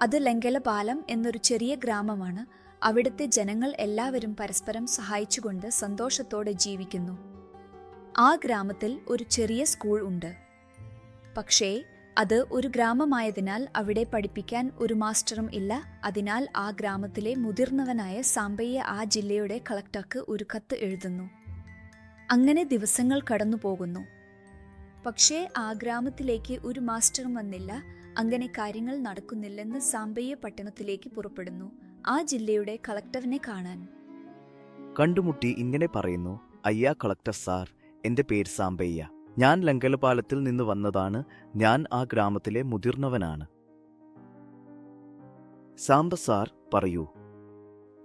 അത് ലങ്കലപാലം എന്നൊരു ചെറിയ ഗ്രാമമാണ്. അവിടുത്തെ ജനങ്ങൾ എല്ലാവരും പരസ്പരം സഹായിച്ചുകൊണ്ട് സന്തോഷത്തോടെ ജീവിക്കുന്നു. ആ ഗ്രാമത്തിൽ ഒരു ചെറിയ സ്കൂൾ ഉണ്ട്. പക്ഷേ അത് ഒരു ഗ്രാമമായതിനാൽ അവിടെ പഠിപ്പിക്കാൻ ഒരു മാസ്റ്ററും ഇല്ല. അതിനാൽ ആ ഗ്രാമത്തിലെ മുതിർന്നവനായ സാമ്പയ്യ ആ ജില്ലയുടെ കളക്ടർക്ക് ഒരു കത്ത് എഴുതുന്നു. അങ്ങനെ ദിവസങ്ങൾ കടന്നു പോകുന്നു. പക്ഷേ ആ ഗ്രാമത്തിലേക്ക് ഒരു മാസ്റ്ററും വന്നില്ല. അങ്ങനെ കാര്യങ്ങൾ നടക്കുന്നില്ലെന്ന് സാമ്പയ്യ പട്ടണത്തിലേക്ക് പുറപ്പെടുന്നു, ആ ജില്ലയുടെ കളക്ടറിനെ കാണാൻ. കണ്ടുമുട്ടി ഇങ്ങനെ പറയുന്നു: അയ്യാ കളക്ടർ സാർ, എന്റെ പേര് സാമ്പയ്യ. ഞാൻ ലങ്കലപാലത്തിൽ നിന്ന് വന്നതാണ്. ഞാൻ ആ ഗ്രാമത്തിലെ മുതിർന്നവനാണ്. സാമ്പ സാർ പറയൂ.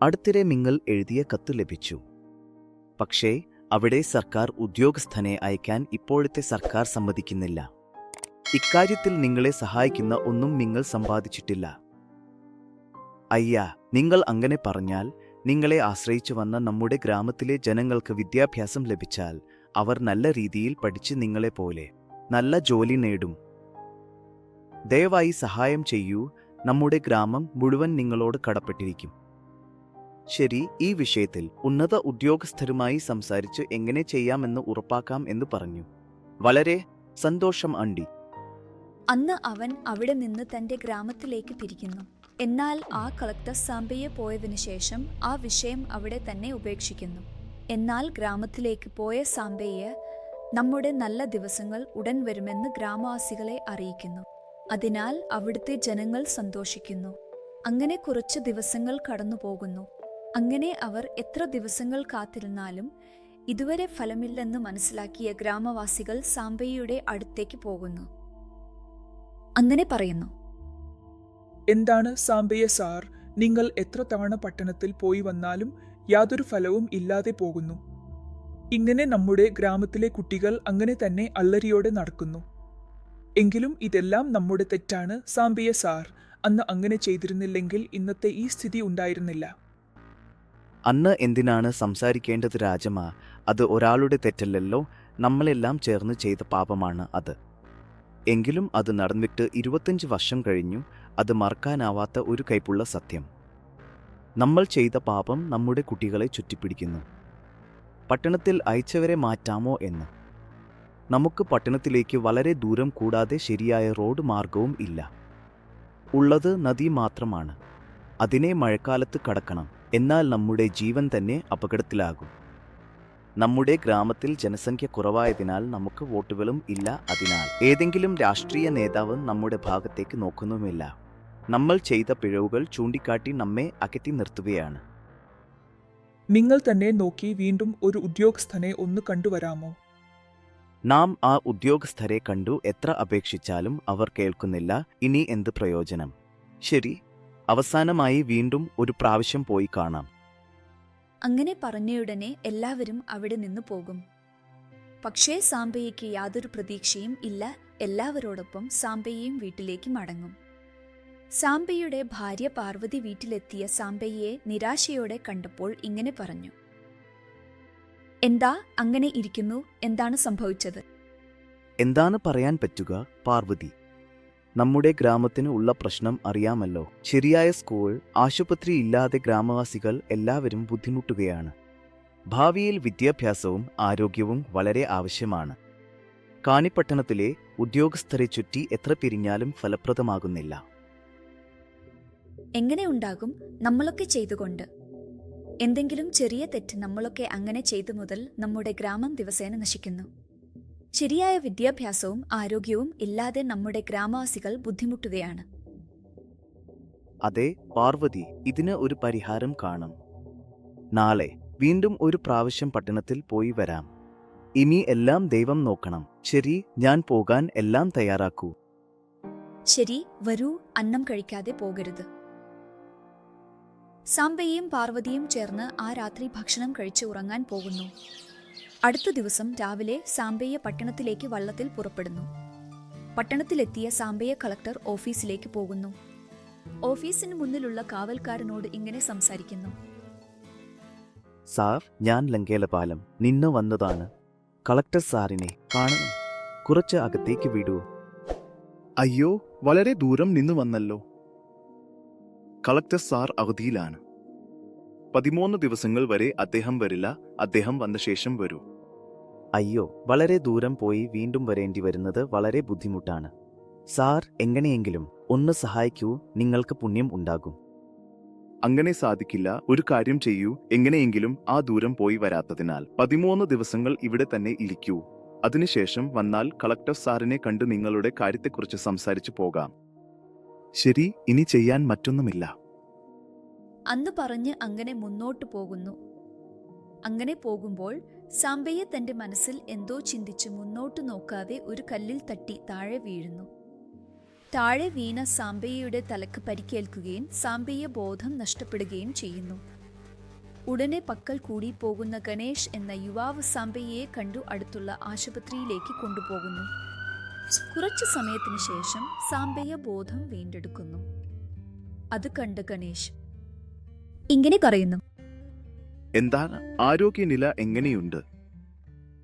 അടുത്തിടെ നിങ്ങൾ എഴുതിയ കത്ത് ലഭിച്ചു. പക്ഷേ അവിടെ സർക്കാർ ഉദ്യോഗസ്ഥനെ അയക്കാൻ ഇപ്പോഴത്തെ സർക്കാർ സമ്മതിക്കുന്നില്ല. ഇക്കാര്യത്തിൽ നിങ്ങളെ സഹായിക്കുന്ന ഒന്നും നിങ്ങൾ സമ്പാദിച്ചിട്ടില്ല. അയ്യാ, നിങ്ങൾ അങ്ങനെ പറഞ്ഞാൽ നിങ്ങളെ ആശ്രയിച്ചു വന്ന നമ്മുടെ ഗ്രാമത്തിലെ ജനങ്ങൾക്ക് വിദ്യാഭ്യാസം ലഭിച്ചാൽ അവർ നല്ല രീതിയിൽ പഠിച്ച് നിങ്ങളെപ്പോലെ നല്ല ജോലി നേടും. ദയവായി സഹായം ചെയ്യൂ. നമ്മുടെ ഗ്രാമം മുഴുവൻ നിങ്ങളോട് കടപ്പെട്ടിരിക്കും. ശരി, ഈ വിഷയത്തിൽ ഉന്നത ഉദ്യോഗസ്ഥരുമായി സംസാരിച്ച് എങ്ങനെ ചെയ്യാമെന്ന് ഉറപ്പാക്കാം എന്ന് പറഞ്ഞു. വളരെ സന്തോഷം ആണ്ടി. അന്ന് അവൻ അവിടെ നിന്ന് തന്റെ ഗ്രാമത്തിലേക്ക് തിരിക്കുന്നു. എന്നാൽ ആ കളക്ടർ സാമ്പയ്യ പോയതിനു ശേഷം ആ വിഷയം അവിടെ തന്നെ ഉപേക്ഷിക്കുന്നു. എന്നാൽ ഗ്രാമത്തിലേക്ക് പോയ സാമ്പയ്യ നമ്മുടെ നല്ല ദിവസങ്ങൾ ഉടൻ വരുമെന്ന് ഗ്രാമവാസികളെ അറിയിക്കുന്നു. അതിനാൽ അവിടുത്തെ ജനങ്ങൾ സന്തോഷിക്കുന്നു. അങ്ങനെ കുറച്ച് ദിവസങ്ങൾ കടന്നു പോകുന്നു. അങ്ങനെ അവർ എത്ര ദിവസങ്ങൾ കാത്തിരുന്നാലും ഇതുവരെ ഫലമില്ലെന്ന് മനസ്സിലാക്കിയ ഗ്രാമവാസികൾ സാമ്പയ്യയുടെ അടുത്തേക്ക് പോകുന്നു. അങ്ങനെ പറയുന്നു: എന്താണ് സാമ്പയ്യ സാർ, നിങ്ങൾ എത്ര തവണ പട്ടണത്തിൽ പോയി വന്നാലും യാതൊരു ഫലവും ഇല്ലാതെ പോകുന്നു. ഇങ്ങനെ നമ്മുടെ ഗ്രാമത്തിലെ കുട്ടികൾ അങ്ങനെ തന്നെ അല്ലരിയോടെ നടക്കുന്നു. എങ്കിലും ഇതെല്ലാം നമ്മുടെ തെറ്റാണ് സാമ്പയ്യ സാർ. അന്ന് അങ്ങനെ ചെയ്തിരുന്നില്ലെങ്കിൽ ഇന്നത്തെ ഈ സ്ഥിതി ഉണ്ടായിരുന്നില്ല. അന്ന് എന്തിനാണ് സംസാരിക്കേണ്ടത് രാജമാ? അത് ഒരാളുടെ തെറ്റല്ലല്ലോ. നമ്മളെല്ലാം ചേർന്ന് ചെയ്ത പാപമാണ് അത്. എങ്കിലും അത് നടന്നിട്ട് 25 വർഷം കഴിഞ്ഞു. അത് മറക്കാനാവാത്ത ഒരു കൈപ്പുള്ള സത്യം. നമ്മൾ ചെയ്ത പാപം നമ്മുടെ കുട്ടികളെ ചുറ്റിപ്പിടിക്കുന്നു. പട്ടണത്തിൽ അയച്ചവരെ മാറ്റാമോ എന്ന്. നമുക്ക് പട്ടണത്തിലേക്ക് വളരെ ദൂരം കൂടാതെ ശരിയായ റോഡ് മാർഗവും ഇല്ല. ഉള്ളത് നദി മാത്രമാണ്. അതിനെ മഴക്കാലത്ത് കടക്കണം. എന്നാൽ നമ്മുടെ ജീവൻ തന്നെ അപകടത്തിലാകും. നമ്മുടെ ഗ്രാമത്തിൽ ജനസംഖ്യ കുറവായതിനാൽ നമുക്ക് വോട്ടുകളും ഇല്ല. അതിനാൽ ഏതെങ്കിലും രാഷ്ട്രീയ നേതാവ് നമ്മുടെ ഭാഗത്തേക്ക് നോക്കുന്നുമില്ല. നമ്മൾ ചെയ്ത പിഴവുകൾ ചൂണ്ടിക്കാട്ടി നമ്മെ അകറ്റി നിർത്തുകയാണ്. നിങ്ങൾ തന്നെ നോക്കി വീണ്ടും ഒരു ഉദ്യോഗസ്ഥനെ ഒന്ന് കണ്ടുവരാമോ? നാം ആ ഉദ്യോഗസ്ഥരെ കണ്ടു എത്ര അപേക്ഷിച്ചാലും അവർ കേൾക്കുന്നില്ല. ഇനി എന്ത് പ്രയോജനം? ശരി, അവസാനമായി വീണ്ടും ഒരു പ്രാവശ്യം പോയി കാണാം. അങ്ങനെ പറഞ്ഞയുടനെ എല്ലാവരും അവിടെ നിന്ന് പോകും. പക്ഷേ സാമ്പയ്യയ്ക്ക് യാതൊരു പ്രതീക്ഷയും ഇല്ല. എല്ലാവരോടൊപ്പം സാമ്പയ്യയും വീട്ടിലേക്ക് മടങ്ങും. സാമ്പയ്യയുടെ ഭാര്യ പാർവതി വീട്ടിലെത്തിയ സാമ്പയ്യയെ നിരാശയോടെ കണ്ടപ്പോൾ ഇങ്ങനെ പറഞ്ഞു: എന്താ അങ്ങനെ ഇരിക്കുന്നു? എന്താണ് സംഭവിച്ചത്? എന്താണ് പറയാൻ പറ്റുക പാർവതി? നമ്മുടെ ഗ്രാമത്തിന് ഉള്ള പ്രശ്നം അറിയാമല്ലോ. ശരിയായ സ്കൂൾ, ആശുപത്രി ഇല്ലാതെ ഗ്രാമവാസികൾ എല്ലാവരും ബുദ്ധിമുട്ടുകയാണ്. ഭാവിയിൽ വിദ്യാഭ്യാസവും ആരോഗ്യവും വളരെ ആവശ്യമാണ്. കാണിപ്പട്ടണത്തിലെ ഉദ്യോഗസ്ഥരെ ചുറ്റി എത്ര പിരിഞ്ഞാലും ഫലപ്രദമാകുന്നില്ല. എങ്ങനെ ഉണ്ടാകും? നമ്മളൊക്കെ ചെയ്തുകൊണ്ട്. എന്തെങ്കിലും ചെറിയ തെറ്റ് നമ്മളൊക്കെ അങ്ങനെ ചെയ്തു മുതൽ നമ്മുടെ ഗ്രാമം ദിവസേന നശിക്കുന്നു. ശരിയായ വിദ്യാഭ്യാസവും ആരോഗ്യവും ഇല്ലാതെ നമ്മുടെ ഗ്രാമവാസികൾ ബുദ്ധിമുട്ടുകയാണ്. അതെ പാർവതി, ഇതിന് ഒരു പരിഹാരം കാണും. നാളെ വീണ്ടും ഒരു പ്രാവശ്യം പട്ടണത്തിൽ പോയി വരാം. ഇനി എല്ലാം ദൈവം നോക്കണം. ശരി, ഞാൻ പോകാൻ എല്ലാം തയ്യാറാക്കൂ. ശരി, വരൂ. അന്നം കഴിക്കാതെ പോകരുത്. സാമ്പയ്യയും പാർവതിയും ചേർന്ന് ആ രാത്രി ഭക്ഷണം കഴിച്ച് ഉറങ്ങാൻ പോകുന്നു. അടുത്ത ദിവസം രാവിലെ സാമ്പയ്യ പട്ടണത്തിലേക്ക് വള്ളത്തിൽ പുറപ്പെടുന്നു. പട്ടണത്തിലെത്തിയ സാമ്പയ്യ കളക്ടർ ഓഫീസിലേക്ക് പോകുന്നു. ഓഫീസിന് മുന്നിലുള്ള കാവൽക്കാരനോട് ഇങ്ങനെ സംസാരിക്കുന്നു: സാർ, ഞാൻ ലങ്കേലപാലം നിന്ന് വന്നതാണ്. കളക്ടർ സാറിനെ കാണണം. കുറച്ച് അകത്തേക്ക് വിടൂ. അയ്യോ, വളരെ ദൂരം നിന്ന് വന്നല്ലോ. Collector sir അവധിയിലാണ്. 13 ദിവസങ്ങൾ വരെ അദ്ദേഹം വരില്ല. അദ്ദേഹം വന്ന ശേഷം വരൂ. അയ്യോ, വളരെ ദൂരം പോയി വീണ്ടും വരേണ്ടി വരുന്നത് വളരെ ബുദ്ധിമുട്ടാണ്. സാർ, എങ്ങനെയെങ്കിലും ഒന്ന് സഹായിക്കൂ, നിങ്ങൾക്ക് പുണ്യം ഉണ്ടാകും. അങ്ങനെ സാധിക്കില്ല. ഒരു കാര്യം ചെയ്യൂ. എങ്ങനെയെങ്കിലും ആ ദൂരം പോയി വരാത്തതിനാൽ 13 ദിവസങ്ങൾ ഇവിടെ തന്നെ ഇരിക്കൂ. അതിനുശേഷം വന്നാൽ കളക്ടർ സാറിനെ കണ്ട് നിങ്ങളുടെ കാര്യത്തെക്കുറിച്ച് സംസാരിച്ചു പോകാം. ശരി, ഇനി ചെയ്യാൻ മറ്റൊന്നുമില്ല. അന്ന് പറഞ്ഞ് അങ്ങനെ മുന്നോട്ടു പോകുന്നു. അങ്ങനെ പോകുമ്പോൾ സാംബയ്യ തന്റെ മനസ്സിൽ എന്തോ ചിന്തിച്ച് മുന്നോട്ടു നോക്കാതെ ഒരു കല്ലിൽ തട്ടി താഴെ വീഴുന്നു. താഴെ വീണ സാംബയ്യയുടെ തലക്ക് പരിക്കേൽക്കുകയും സാംബയ്യ ബോധം നഷ്ടപ്പെടുകയും ചെയ്യുന്നു. ഉടനെ പക്കൽ കൂടി പോകുന്ന ഗണേഷ് എന്ന യുവാവ് സാംബയ്യയെ കണ്ടു അടുത്തുള്ള ആശുപത്രിയിലേക്ക് കൊണ്ടുപോകുന്നു. കുറച്ചു സമയത്തിനു ശേഷം സാംബയ്യ ബോധം വീണ്ടെടുക്കുന്നു. അത് കണ്ട് ഗണേഷ് ഇങ്ങനെ പറയുന്നു: എന്താണ്, ആരോഗ്യനില എങ്ങനെയുണ്ട്?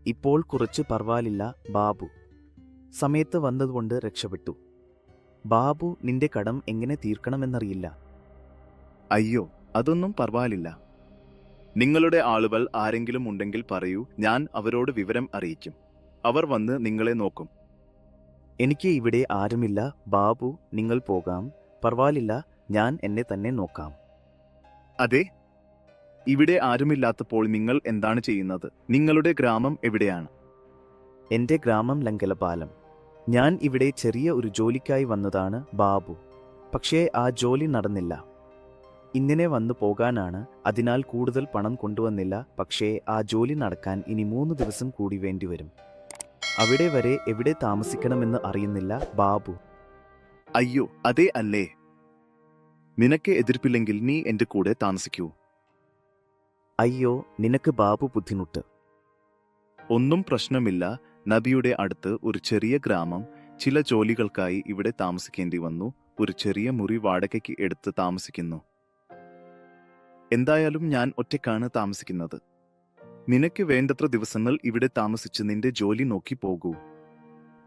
ഇപ്പോൾ കുറച്ച് പർവാലില്ല ബാബു. സമയത്ത് വന്നതുകൊണ്ട് രക്ഷപ്പെട്ടു. ബാബു, നിന്റെ കടം എങ്ങനെ തീർക്കണമെന്നറിയില്ല. അയ്യോ, അതൊന്നും പർവാലില്ല. നിങ്ങളുടെ ആളുകൾ ആരെങ്കിലും ഉണ്ടെങ്കിൽ പറയൂ, ഞാൻ അവരോട് വിവരം അറിയിക്കും. അവർ വന്ന് നിങ്ങളെ നോക്കും. എനിക്ക് ഇവിടെ ആരുമില്ല ബാബു, നിങ്ങൾ പോകാം. പർവാലില്ല, ഞാൻ എന്നെ തന്നെ നോക്കാം. അതെ, ഇവിടെ ആരുമില്ലാത്തപ്പോൾ നിങ്ങൾ എന്താണ് ചെയ്യുന്നത്? നിങ്ങളുടെ ഗ്രാമം എവിടെയാണ്? എന്റെ ഗ്രാമം ലങ്കലപാലം. ഞാൻ ഇവിടെ ചെറിയ ഒരു ജോലിക്കായി വന്നതാണ് ബാബു. പക്ഷേ ആ ജോലി നടന്നില്ല. ഇങ്ങനെ വന്നു പോകാനാണ്, അതിനാൽ കൂടുതൽ പണം കൊണ്ടുവന്നില്ല. പക്ഷേ ആ ജോലി നടക്കാൻ ഇനി 3 ദിവസം കൂടി വേണ്ടിവരും. അവിടെ വരെ എവിടെ താമസിക്കണമെന്ന് അറിയുന്നില്ല ബാബു. അയ്യോ, അതേ അല്ലേ. നിനക്ക് എതിർപ്പില്ലെങ്കിൽ നീ എന്റെ കൂടെ താമസിക്കൂ. അയ്യോ, നിനക്ക് ബാബു ബുദ്ധിമുട്ട്. ഒന്നും പ്രശ്നമില്ല. നദിയുടെ അടുത്ത് ഒരു ചെറിയ ഗ്രാമം. ചില ജോലികൾക്കായി ഇവിടെ താമസിക്കേണ്ടി വന്നു. ഒരു ചെറിയ മുറി വാടകയ്ക്ക് എടുത്ത് താമസിക്കുന്നു. എന്തായാലും ഞാൻ ഒറ്റയ്ക്കാണ് താമസിക്കുന്നത്. നിനക്ക് വേണ്ടത്ര ദിവസങ്ങൾ ഇവിടെ താമസിച്ച് നിന്റെ ജോലി നോക്കി പോകൂ.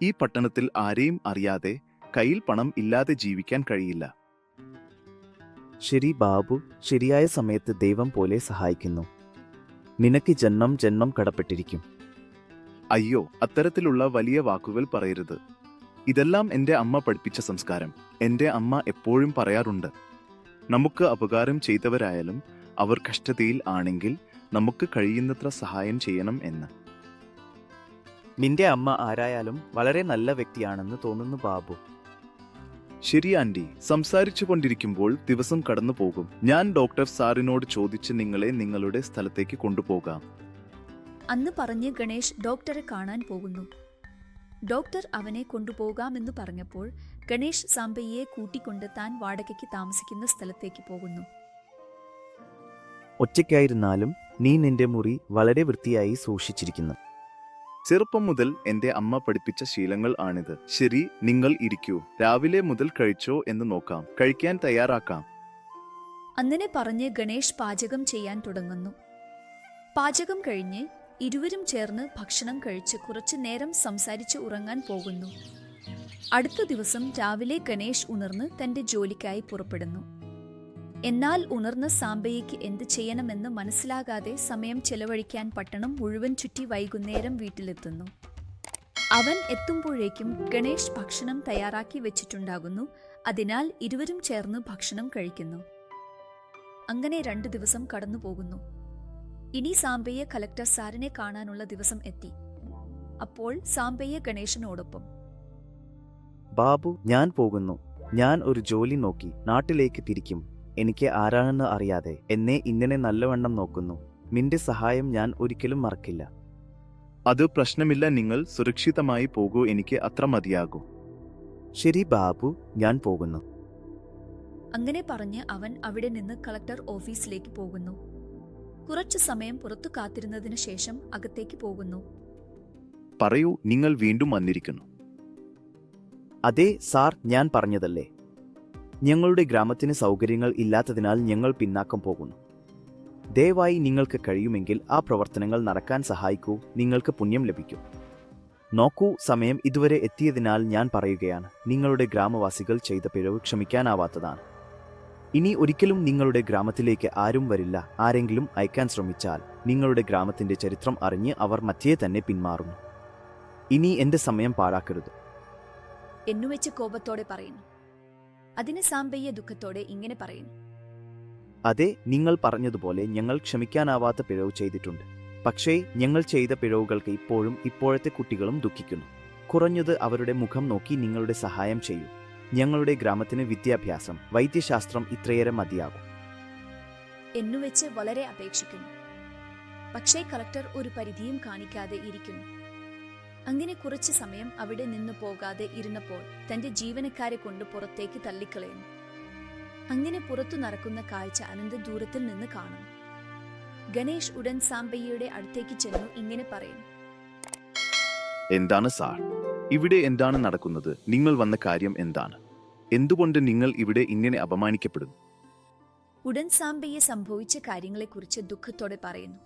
ഈ പട്ടണത്തിൽ ആരെയും അറിയാതെ കയ്യിൽ പണം ഇല്ലാതെ ജീവിക്കാൻ കഴിയില്ല. ശരി ബാബു, ശരിയായ സമയത്ത് ദൈവം പോലെ സഹായിക്കുന്നു. നിനക്ക് ജന്മം ജന്മം കടപ്പെട്ടിരിക്കും. അയ്യോ, അത്തരത്തിലുള്ള വലിയ വാക്കുകൾ പറയരുത്. ഇതെല്ലാം എന്റെ അമ്മ പഠിപ്പിച്ച സംസ്കാരം. എന്റെ അമ്മ എപ്പോഴും പറയാറുണ്ട്, നമുക്ക് ഉപകാരം ചെയ്തവരായാലും അവർ കഷ്ടതയിൽ ആണെങ്കിൽ നമുക്ക് കഴിയുന്നത്ര സഹായം ചെയ്യണം എന്ന്. നിന്റെ അമ്മ ആരായാലും വളരെ നല്ല വ്യക്തിയാണെന്ന് തോന്നുന്നു ബാബു. ശരി ആന്റി, സംസാരിച്ചു കൊണ്ടിരിക്കുമ്പോൾ ദിവസം കടന്നു പോകും. ഞാൻ ഡോക്ടർ സാറിനോട് ചോദിച്ച് നിങ്ങളെ നിങ്ങളുടെ സ്ഥലത്തേക്ക് കൊണ്ടുപോകാം. അന്ന് പറഞ്ഞ് ഗണേഷ് ഡോക്ടറെ കാണാൻ പോകുന്നു. ഡോക്ടർ അവനെ കൊണ്ടുപോകാമെന്ന് പറഞ്ഞപ്പോൾ ഗണേഷ് സാംബയ്യയെ കൂട്ടിക്കൊണ്ട് താൻ വാടകയ്ക്ക് താമസിക്കുന്ന സ്ഥലത്തേക്ക് പോകുന്നു. ഒറ്റയ്ക്കായിരുന്നാലും നീ നിന്റെ മുറി വളരെ വൃത്തിയായി സൂക്ഷിച്ചിരിക്കുന്നു. ചെറുപ്പം മുതൽ എന്റെ അമ്മ പഠിപ്പിച്ച ശീലങ്ങൾ ആണിത്. ശരി, നിങ്ങൾ ഇരിക്കൂ. രാവിലെ മുതൽ കഴിച്ചോ എന്ന് നോക്കാം. കഴിക്കാൻ തയ്യാറാക്കാം. അങ്ങനെ പറഞ്ഞ് ഗണേഷ് പാചകം ചെയ്യാൻ തുടങ്ങുന്നു. പാചകം കഴിഞ്ഞ് ഇരുവരും ചേർന്ന് ഭക്ഷണം കഴിച്ച് കുറച്ചു നേരം സംസാരിച്ച് ഉറങ്ങാൻ പോകുന്നു. അടുത്ത ദിവസം രാവിലെ ഗണേഷ് ഉണർന്ന് തന്റെ ജോലിക്കായി പുറപ്പെടുന്നു. എന്നാൽ ഉണർന്ന സാംബയ്യയ്ക്ക് എന്ത് ചെയ്യണമെന്ന് മനസ്സിലാകാതെ സമയം ചെലവഴിക്കാൻ പട്ടണം മുഴുവൻ ചുറ്റി വൈകുന്നേരം വീട്ടിലെത്തുന്നു. അവൻ എത്തുമ്പോഴേക്കും ഗണേഷ് ഭക്ഷണം തയ്യാറാക്കി വെച്ചിട്ടുണ്ടാകുന്നു. അതിനാൽ ഇരുവരും ചേർന്ന് ഭക്ഷണം കഴിക്കുന്നു. അങ്ങനെ 2 ദിവസം കടന്നു പോകുന്നു. ഇനി സാംബയ്യ കളക്ടർ സാറിനെ കാണാനുള്ള ദിവസം എത്തി. അപ്പോൾ സാംബയ്യ ഗണേശനോടൊപ്പം: ബാബു, ഞാൻ പോകുന്നു. ഞാൻ ഒരു ജോലി നോക്കി നാട്ടിലേക്ക് തിരിക്കും. എനിക്ക് ആരാണെന്ന് അറിയാതെ എന്നെ ഇങ്ങനെ നല്ലവണ്ണം നോക്കുന്നു. നിന്റെ സഹായം ഞാൻ ഒരിക്കലും മറക്കില്ല. അത് പ്രശ്നമില്ല, നിങ്ങൾ സുരക്ഷിതമായി പോകൂ. എനിക്ക് അത്ര മതിയാകൂ. ശരി ബാബു, ഞാൻ പോകുന്നു. അങ്ങനെ പറഞ്ഞ് അവൻ അവിടെ നിന്ന് കളക്ടർ ഓഫീസിലേക്ക് പോകുന്നു. കുറച്ചു സമയം പുറത്തു കാത്തിരുന്നതിന് ശേഷം അകത്തേക്ക് പോകുന്നു. പറയൂ, നിങ്ങൾ വീണ്ടും വന്നിരിക്കുന്നു. അതെ സാർ, ഞാൻ പറഞ്ഞതല്ലേ, ഞങ്ങളുടെ ഗ്രാമത്തിന് സൗകര്യങ്ങൾ ഇല്ലാത്തതിനാൽ ഞങ്ങൾ പിന്നാക്കം പോകുന്നു. ദയവായി നിങ്ങൾക്ക് കഴിയുമെങ്കിൽ ആ പ്രവർത്തനങ്ങൾ നടക്കാൻ സഹായിക്കൂ. നിങ്ങൾക്ക് പുണ്യം ലഭിക്കും. നോക്കൂ, സമയം ഇതുവരെ എത്തിയതിനാൽ ഞാൻ പറയുകയാണ്, നിങ്ങളുടെ ഗ്രാമവാസികൾ ചെയ്ത പിഴവ് ക്ഷമിക്കാനാവാത്തതാണ്. ഇനി ഒരിക്കലും നിങ്ങളുടെ ഗ്രാമത്തിലേക്ക് ആരും വരില്ല. ആരെങ്കിലും അയക്കാൻ ശ്രമിച്ചാൽ നിങ്ങളുടെ ഗ്രാമത്തിന്റെ ചരിത്രം അറിഞ്ഞ് അവർ മധ്യേ തന്നെ പിന്മാറുന്നു. ഇനി എന്റെ സമയം പാഴാക്കരുത് എന്നുവെച്ച് കോപത്തോടെ പറയുന്നു. അതിന് സാമ്പയ്യ ദുഃഖത്തോടെ ഇങ്ങനെ പറയുന്നു. അതെ, നിങ്ങൾ പറഞ്ഞതുപോലെ ഞങ്ങൾ ക്ഷമിക്കാനാവാത്ത പിഴവ് ചെയ്തിട്ടുണ്ട്. പക്ഷേ ഞങ്ങൾ ചെയ്ത പിഴവുകൾക്ക് ഇപ്പോഴത്തെ കുട്ടികളും ദുഃഖിക്കുന്നു. കുറഞ്ഞത് അവരുടെ മുഖം നോക്കി നിങ്ങളുടെ സഹായം ചെയ്യൂ. ഞങ്ങളുടെ ഗ്രാമത്തിന് വിദ്യാഭ്യാസം, വൈദ്യശാസ്ത്രം ഇത്രയേറെ മതിയാകും എന്നുവെച്ച് വളരെ അപേക്ഷിക്കുന്നു. പക്ഷേ കളക്ടർ ഒരു പരിധിയും കാണിക്കാതെ ഇരിക്കുന്നു. അങ്ങനെ കുറച്ചു സമയം അവിടെ നിന്ന് പോകാതെ ഇരുന്നപ്പോൾ തന്റെ ജീവനക്കാരെ കൊണ്ട് പുറത്തേക്ക് തള്ളിക്കളയുന്നു. അങ്ങനെ പുറത്തു നടക്കുന്ന കാഴ്ച അനന്ത ദൂരത്തിൽ നിന്ന് കാണുന്നു. ഗണേഷ് ഉടൻ സാമ്പയ്യയുടെ അടുത്തേക്ക് ചെന്നു ഇങ്ങനെ പറയുന്നു. എന്താണ് സാർ, ഇവിടെ എന്താണ് നടക്കുന്നത്? നിങ്ങൾ വന്ന കാര്യം എന്താണ്? എന്തുകൊണ്ട് നിങ്ങൾ ഇവിടെ ഇങ്ങനെ അപമാനിക്കപ്പെടുന്നു? ഉടൻ സാമ്പയ്യ സംഭവിച്ച കാര്യങ്ങളെക്കുറിച്ച് ദുഃഖത്തോടെ പറയുന്നു.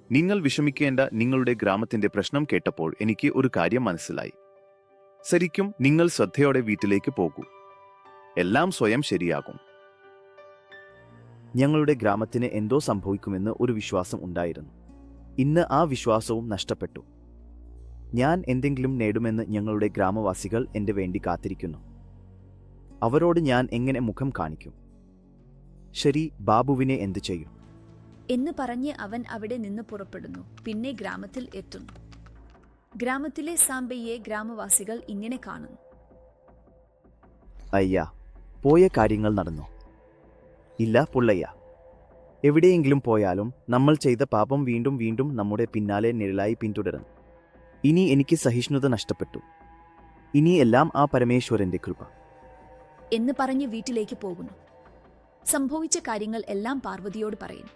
നിങ്ങൾ വിഷമിക്കേണ്ട. നിങ്ങളുടെ ഗ്രാമത്തിന്റെ പ്രശ്നം കേട്ടപ്പോൾ എനിക്ക് ഒരു കാര്യം മനസ്സിലായി. ശരിക്കും നിങ്ങൾ ശ്രദ്ധയോടെ വീട്ടിലേക്ക് പോകൂ. എല്ലാം സ്വയം ശരിയാകും. ഞങ്ങളുടെ ഗ്രാമത്തിന് എന്തോ സംഭവിക്കുമെന്ന് ഒരു വിശ്വാസം ഉണ്ടായിരുന്നു. ഇന്ന് ആ വിശ്വാസവും നഷ്ടപ്പെട്ടു. ഞാൻ എന്തെങ്കിലും നേടുമെന്ന് ഞങ്ങളുടെ ഗ്രാമവാസികൾ എന്റെ വേണ്ടി കാത്തിരിക്കുന്നു. അവരോട് ഞാൻ എങ്ങനെ മുഖം കാണിക്കും? ശരി, ബാബുവിനെ എന്തു ചെയ്യും എന്ന് പറഞ്ഞ് അവൻ അവിടെ നിന്ന് പുറപ്പെടുന്നു. പിന്നെ ഗ്രാമത്തിൽ എത്തുന്നു. ഗ്രാമത്തിലെ സാമ്പയ്യെ ഗ്രാമവാസികൾ ഇങ്ങനെ കാണുന്നു. അയ്യാ, പോയ കാര്യങ്ങൾ നടന്നു. ഇല്ല പുള്ളയ്യ, എവിടെയെങ്കിലും പോയാലും നമ്മൾ ചെയ്ത പാപം വീണ്ടും വീണ്ടും നമ്മുടെ പിന്നാലെ നിഴലായി പിന്തുടരുന്നു. ഇനി എനിക്ക് സഹിഷ്ണുത നഷ്ടപ്പെട്ടു. ഇനി എല്ലാം ആ പരമേശ്വരന്റെ കൃപ എന്ന് പറഞ്ഞ് വീട്ടിലേക്ക് പോകുന്നു. സംഭവിച്ച കാര്യങ്ങൾ എല്ലാം പാർവതിയോട് പറയുന്നു.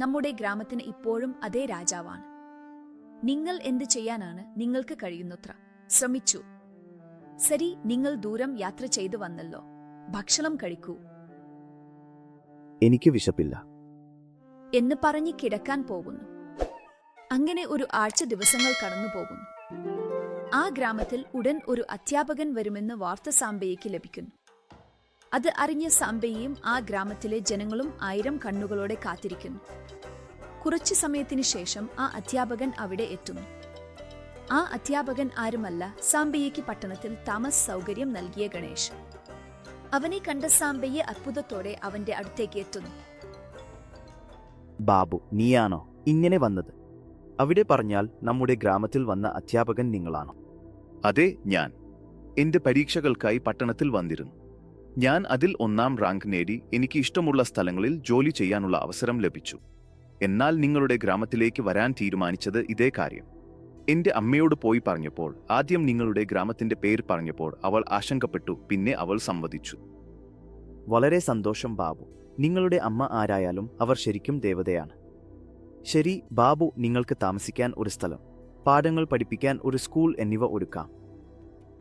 നമ്മുടെ ഗ്രാമത്തിന് ഇപ്പോഴും അതേ രാജാവാണ്. നിങ്ങൾ എന്ത് ചെയ്യാനാണ്? നിങ്ങൾക്ക് കഴിയുന്നത്ര ശ്രമിച്ചു. ശരി, നിങ്ങൾ ദൂരം യാത്ര ചെയ്തു വന്നല്ലോ, ഭക്ഷണം കഴിക്കൂ എനിക്ക് വിശപ്പില്ല എന്ന് പറഞ്ഞ് കിടക്കാൻ പോകുന്നു. അങ്ങനെ ഒരു ആഴ്ച ദിവസങ്ങൾ കടന്നു പോകുന്നു. ആ ഗ്രാമത്തിൽ ഉടൻ ഒരു അധ്യാപകൻ വരുമെന്ന് വാർത്ത സാമ്പയ്യയ്ക്ക് ലഭിക്കുന്നു. അത് അറിഞ്ഞ സാമ്പയ്യയും ആ ഗ്രാമത്തിലെ ജനങ്ങളും 1000 കണ്ണുകളോടെ കാത്തിരിക്കുന്നു. കുറച്ചു സമയത്തിന് ശേഷം ആ അധ്യാപകൻ അവിടെ എത്തുന്നു. ആ അധ്യാപകൻ ആരുമല്ല, സാമ്പയ്യയ്ക്ക് പട്ടണത്തിൽ താമസ സൗകര്യം നൽകിയ ഗണേഷ്. അവനെ കണ്ട സാമ്പയ്യ അത്ഭുതത്തോടെ അവന്റെ അടുത്തേക്ക് എത്തുന്നു. ബാബു, നീയാണോ ഇങ്ങനെ വന്നത്? അവിടെ പറഞ്ഞാൽ നമ്മുടെ ഗ്രാമത്തിൽ വന്ന അധ്യാപകൻ നിങ്ങളാണോ? അതെ, ഞാൻ എന്റെ പരീക്ഷകൾക്കായി പട്ടണത്തിൽ വന്നിരുന്നു. ഞാൻ അതിൽ 1ാം റാങ്ക് നേടി. എനിക്ക് ഇഷ്ടമുള്ള സ്ഥലങ്ങളിൽ ജോലി ചെയ്യാനുള്ള അവസരം ലഭിച്ചു. എന്നാൽ നിങ്ങളുടെ ഗ്രാമത്തിലേക്ക് വരാൻ തീരുമാനിച്ചത് ഇതേ കാര്യം. എന്റെ അമ്മയോട് പോയി പറഞ്ഞപ്പോൾ, ആദ്യം നിങ്ങളുടെ ഗ്രാമത്തിന്റെ പേര് പറഞ്ഞപ്പോൾ അവൾ ആശങ്കപ്പെട്ടു. പിന്നെ അവൾ സമ്മതിച്ചു. വളരെ സന്തോഷം ബാബു. നിങ്ങളുടെ അമ്മ ആരായാലും അവർ ശരിക്കും ദേവതയാണ്. ശരി ബാബു, നിങ്ങൾക്ക് താമസിക്കാൻ ഒരു സ്ഥലം, പാഠങ്ങൾ പഠിപ്പിക്കാൻ ഒരു സ്കൂൾ എന്നിവ ഒരുക്കാം.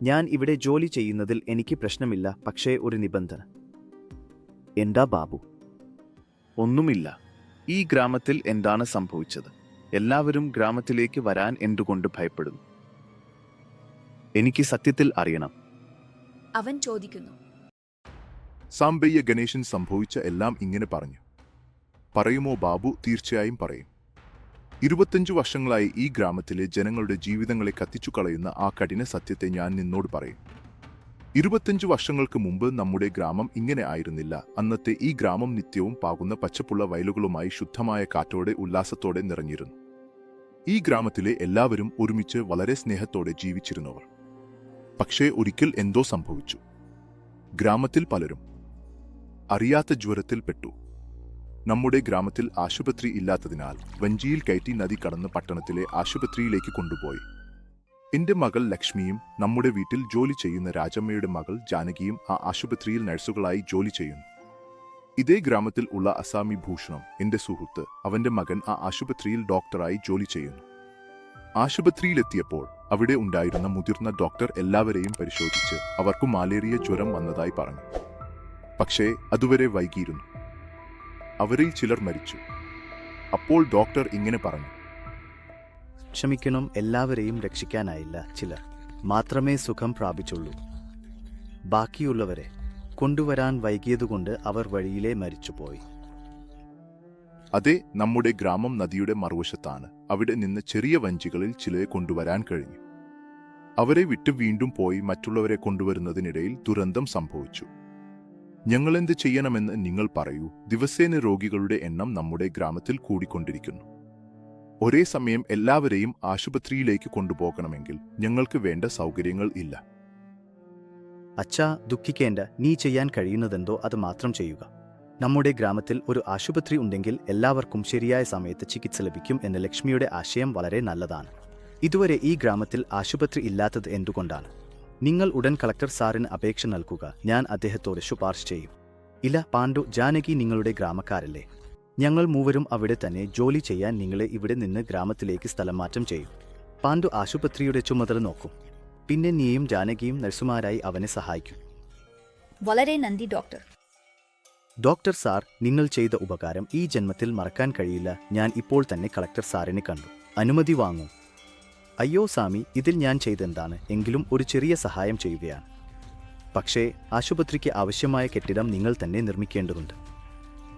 ഞാൻ ഇവിടെ ജോലി ചെയ്യുന്നതിൽ എനിക്ക് പ്രശ്നമില്ല. പക്ഷേ ഒരു നിബന്ധന. എന്താ ബാബു? ഒന്നുമില്ല. ഈ ഗ്രാമത്തിൽ എന്താണ് സംഭവിച്ചത്? എല്ലാവരും ഗ്രാമത്തിലേക്ക് വരാൻ എന്തുകൊണ്ട് ഭയപ്പെടുന്നു? എനിക്ക് സത്യത്തിൽ അറിയണം. അവൻ ചോദിക്കുന്നു. സാമ്പയ്യ ഗണേശൻ സംഭവിച്ച എല്ലാം ഇങ്ങനെ പറഞ്ഞു. പറയുമോ ബാബു? തീർച്ചയായും പറയും. 25 വർഷങ്ങളായി ഈ ഗ്രാമത്തിലെ ജനങ്ങളുടെ ജീവിതങ്ങളെ കത്തിച്ചു കളയുന്ന ആ കഠിന സത്യത്തെ ഞാൻ നിന്നോട് പറയും. 25 വർഷങ്ങൾക്ക് മുമ്പ് നമ്മുടെ ഗ്രാമം ഇങ്ങനെ ആയിരുന്നില്ല. അന്നത്തെ ഈ ഗ്രാമം നിത്യവും പാകുന്ന പച്ചപ്പുള്ള വയലുകളുമായി ശുദ്ധമായ കാറ്റോടെ ഉല്ലാസത്തോടെ നിറഞ്ഞിരുന്നു. ഈ ഗ്രാമത്തിലെ എല്ലാവരും ഒരുമിച്ച് വളരെ സ്നേഹത്തോടെ ജീവിച്ചിരുന്നവർ. പക്ഷേ ഒരിക്കൽ എന്തോ സംഭവിച്ചു. ഗ്രാമത്തിൽ പലരും അറിയാത്ത ജ്വരത്തിൽ പെട്ടു. നമ്മുടെ ഗ്രാമത്തിൽ ആശുപത്രി ഇല്ലാത്തതിനാൽ വഞ്ചിയിൽ കയറ്റി നദി കടന്ന് പട്ടണത്തിലെ ആശുപത്രിയിലേക്ക് കൊണ്ടുപോയി. എന്റെ മകൾ ലക്ഷ്മിയും നമ്മുടെ വീട്ടിൽ ജോലി ചെയ്യുന്ന രാജമ്മയുടെ മകൾ ജാനകിയും ആ ആശുപത്രിയിൽ നഴ്സുകളായി ജോലി ചെയ്യുന്നു. ഇതേ ഗ്രാമത്തിൽ ഉള്ള അസാമി ഭൂഷണം, എന്റെ സുഹൃത്ത്, അവന്റെ മകൻ ആ ആശുപത്രിയിൽ ഡോക്ടറായി ജോലി ചെയ്യുന്നു. ആശുപത്രിയിലെത്തിയപ്പോൾ അവിടെ ഉണ്ടായിരുന്ന മുതിർന്ന ഡോക്ടർ എല്ലാവരെയും പരിശോധിച്ച് അവർക്കു മലേറിയ ജ്വരം വന്നതായി പറഞ്ഞു. പക്ഷേ അതുവരെ വൈകിയിരുന്നു. അവരിൽ ചിലർ മരിച്ചു. അപ്പോൾ ഡോക്ടർ ഇങ്ങനെ പറഞ്ഞു. ക്ഷമിക്കണം, എല്ലാവരെയും രക്ഷിക്കാനായില്ല. ചിലർ മാത്രമേ സുഖം പ്രാപിച്ചുള്ളൂ. ബാക്കിയുള്ളവരെ കൊണ്ടുവരാൻ വൈകിയതുകൊണ്ട് അവർ വഴിയിലെ മരിച്ചുപോയി. അതെ, നമ്മുടെ ഗ്രാമം നദിയുടെ മറുവശത്താണ്. അവിടെ നിന്ന് ചെറിയ വഞ്ചികളിൽ ചിലരെ കൊണ്ടുവരാൻ കഴിഞ്ഞു. അവരെ വിട്ട് വീണ്ടും പോയി മറ്റുള്ളവരെ കൊണ്ടുവരുന്നതിനിടയിൽ ദുരന്തം സംഭവിച്ചു. ഞങ്ങളെന്ത് ചെയ്യണമെന്ന് നിങ്ങൾ പറയൂ. ദിവസേന രോഗികളുടെ എണ്ണം നമ്മുടെ ഗ്രാമത്തിൽ കൂടിക്കൊണ്ടിരിക്കുന്നു. ഒരേ സമയം എല്ലാവരെയും ആശുപത്രിയിലേക്ക് കൊണ്ടുപോകണമെങ്കിൽ ഞങ്ങൾക്ക് വേണ്ട സൗകര്യങ്ങൾ ഇല്ല. അച്ഛാ, ദുഃഖിക്കേണ്ട. നീ ചെയ്യാൻ കഴിയുന്നതെന്തോ അത് മാത്രം ചെയ്യുക. നമ്മുടെ ഗ്രാമത്തിൽ ഒരു ആശുപത്രി ഉണ്ടെങ്കിൽ എല്ലാവർക്കും ശരിയായ സമയത്ത് ചികിത്സ ലഭിക്കും എന്ന ലക്ഷ്മിയുടെ ആശയം വളരെ നല്ലതാണ്. ഇതുവരെ ഈ ഗ്രാമത്തിൽ ആശുപത്രി ഇല്ലാത്തത് എന്തുകൊണ്ടാണ്? നിങ്ങൾ ഉടൻ കളക്ടർ സാറിന് അപേക്ഷ നൽകുക. ഞാൻ അദ്ദേഹത്തോട് ശുപാർശ ചെയ്യും. ഇല്ല പാണ്ഡു, ജാനകി നിങ്ങളുടെ ഗ്രാമക്കാരല്ലേ? ഞങ്ങൾ മൂവരും അവിടെ തന്നെ ജോലി ചെയ്യാൻ നിങ്ങളെ ഇവിടെ നിന്ന് ഗ്രാമത്തിലേക്ക് സ്ഥലം മാറ്റം ചെയ്യും. പാണ്ഡു ആശുപത്രിയുടെ ചുമതല നോക്കും. പിന്നെ നീയും ജാനകിയും നഴ്സുമാരായി അവനെ സഹായിക്കും. വളരെ നന്ദി ഡോക്ടർ. ഡോക്ടർ സാർ, നിങ്ങൾ ചെയ്ത ഉപകാരം ഈ ജന്മത്തിൽ മറക്കാൻ കഴിയില്ല. ഞാൻ ഇപ്പോൾ തന്നെ കളക്ടർ സാറിനെ കണ്ടു. അനുമതി വാങ്ങൂ. അയ്യോ സ്വാമി, ഇതിൽ ഞാൻ ചെയ്തെന്താണ്? എങ്കിലും ഒരു ചെറിയ സഹായം ചെയ്യുകയാണ്. പക്ഷേ ആശുപത്രിക്ക് ആവശ്യമായ കെട്ടിടം നിങ്ങൾ തന്നെ നിർമ്മിക്കേണ്ടതുണ്ട്.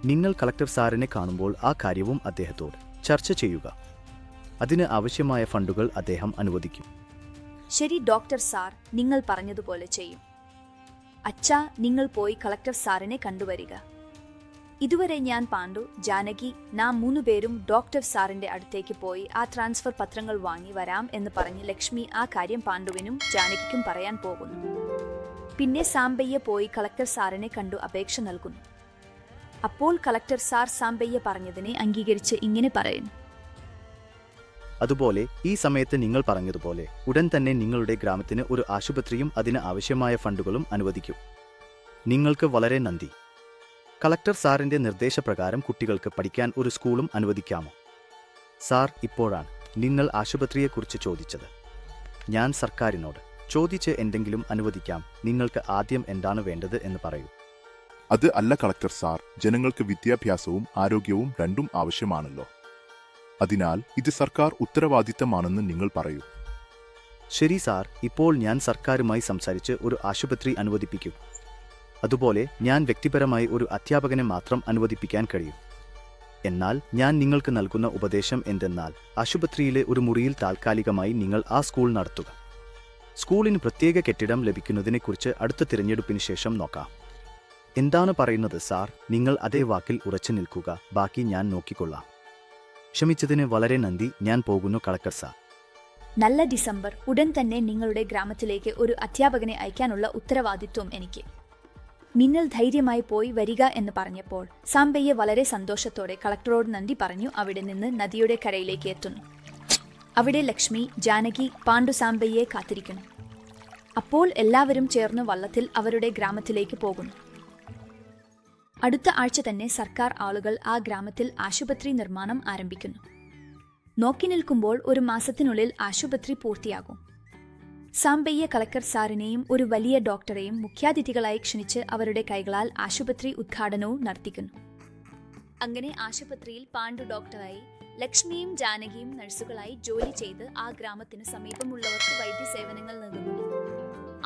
നിങ്ങൾ കളക്ടർ സാറിനെ കാണുമ്പോൾ ആ കാര്യവും അദ്ദേഹത്തോട് ചർച്ച ചെയ്യുക. അതിന് ആവശ്യമായ ഫണ്ടുകൾ അദ്ദേഹം അനുവദിക്കും. ശരി ഡോക്ടർ സാർ, നിങ്ങൾ പറഞ്ഞതുപോലെ ചെയ്യും. അച്ഛാ, നിങ്ങൾ പോയി കളക്ടർ സാറിനെ കണ്ടുവരിക. ഇതുവരെ ഞാൻ പാണ്ഡു, ജാനകി, നാം 3 പേരും ഡോക്ടർ സാറിന്റെ അടുത്തേക്ക് പോയി ആ ട്രാൻസ്ഫർ പത്രങ്ങൾ വാങ്ങി വരാം എന്ന് പറഞ്ഞ് ലക്ഷ്മി ആ കാര്യം പാണ്ഡുവിനും ജാനകിക്കും പറയാൻ പോകുന്നു. പിന്നെ സാമ്പയ്യ പോയി കളക്ടർ സാറിനെ കണ്ടു അപേക്ഷ നൽകുന്നു. അപ്പോൾ കളക്ടർ സാർ സാമ്പയ്യ പറഞ്ഞതിനെ അംഗീകരിച്ച് ഇങ്ങനെ പറയുന്നു. അതുപോലെ ഈ സമയത്ത് നിങ്ങൾ പറഞ്ഞതുപോലെ ഉടൻ തന്നെ നിങ്ങളുടെ ഗ്രാമത്തിന് ഒരു ആശുപത്രിയും അതിന് ആവശ്യമായ ഫണ്ടുകളും അനുവദിക്കും. നിങ്ങൾക്ക് വളരെ നന്ദി. കളക്ടർ സാറിന്റെ നിർദ്ദേശപ്രകാരം കുട്ടികൾക്ക് പഠിക്കാൻ ഒരു സ്കൂളും അനുവദിക്കാമോ? സാർ, ഇപ്പോഴാണ് നിങ്ങൾ ആശുപത്രിയെക്കുറിച്ച് ചോദിച്ചത്. ഞാൻ സർക്കാരിനോട് ചോദിച്ച് എന്തെങ്കിലും അനുവദിക്കാം. നിങ്ങൾക്ക് ആദ്യം എന്താണ് വേണ്ടത് എന്ന് പറയൂ. അത് അല്ല കളക്ടർ സാർ, ജനങ്ങൾക്ക് വിദ്യാഭ്യാസവും ആരോഗ്യവും രണ്ടും ആവശ്യമാണല്ലോ. അതിനാൽ ഇത് സർക്കാർ ഉത്തരവാദിത്തമാണെന്ന് നിങ്ങൾ പറയൂ. ശരി സാർ, ഇപ്പോൾ ഞാൻ സർക്കാരുമായി സംസാരിച്ച് ഒരു ആശുപത്രി അനുവദിപ്പിക്കും. അതുപോലെ ഞാൻ വ്യക്തിപരമായി ഒരു അധ്യാപകനെ മാത്രം അനുവദിപ്പിക്കാൻ കഴിയും. എന്നാൽ ഞാൻ നിങ്ങൾക്ക് നൽകുന്ന ഉപദേശം എന്തെന്നാൽ ആശുപത്രിയിലെ ഒരു മുറിയിൽ താൽക്കാലികമായി നിങ്ങൾ ആ സ്കൂൾ നടത്തുക. സ്കൂളിന് പ്രത്യേക കെട്ടിടം ലഭിക്കുന്നതിനെക്കുറിച്ച് അടുത്ത തിരഞ്ഞെടുപ്പിന് ശേഷം നോക്കാം. എന്താണ് പറയുന്നത് സാർ? നിങ്ങൾ അതേ വാക്കിൽ ഉറച്ചു നിൽക്കുക. ബാക്കി ഞാൻ നോക്കിക്കൊള്ളാം. ക്ഷമിച്ചതിന് വളരെ നന്ദി. ഞാൻ പോകുന്നു കളക്ടർ സാർ. നല്ല ഡിസംബർ. ഉടൻ തന്നെ നിങ്ങളുടെ ഗ്രാമത്തിലേക്ക് ഒരു അധ്യാപകനെ അയക്കാനുള്ള ഉത്തരവാദിത്വം എനിക്ക്. നിങ്ങൾ ധൈര്യമായി പോയി വരിക എന്ന് പറഞ്ഞപ്പോൾ സാമ്പയ്യ വളരെ സന്തോഷത്തോടെ കളക്ടറോട് നന്ദി പറഞ്ഞു അവിടെ നിന്ന് നദിയുടെ കരയിലേക്ക് എത്തുന്നു. അവിടെ ലക്ഷ്മി, ജാനകി, പാണ്ഡു സാമ്പയ്യയെ കാത്തിരിക്കുന്നു. അപ്പോൾ എല്ലാവരും ചേർന്ന് വള്ളത്തിൽ അവരുടെ ഗ്രാമത്തിലേക്ക് പോകുന്നു. അടുത്ത ആഴ്ച തന്നെ സർക്കാർ ആളുകൾ ആ ഗ്രാമത്തിൽ ആശുപത്രി നിർമ്മാണം ആരംഭിക്കുന്നു. നോക്കി നിൽക്കുമ്പോൾ 1 മാസത്തിനുള്ളിൽ ആശുപത്രി പൂർത്തിയാകും. സാമ്പയ്യ കളക്ടർ സാറിനെയും ഒരു വലിയ ഡോക്ടറെയും മുഖ്യാതിഥികളായി ക്ഷണിച്ച് അവരുടെ കൈകളാൽ ആശുപത്രി ഉദ്ഘാടനവും നടത്തിക്കുന്നു. അങ്ങനെ ആശുപത്രിയിൽ പാണ്ഡു ഡോക്ടറായി, ലക്ഷ്മിയും ജാനകിയും നഴ്സുകളായി ജോലി ചെയ്ത് ആ ഗ്രാമത്തിന് സമീപമുള്ളവർക്ക് വൈദ്യസേവനങ്ങൾ നൽകുന്നു.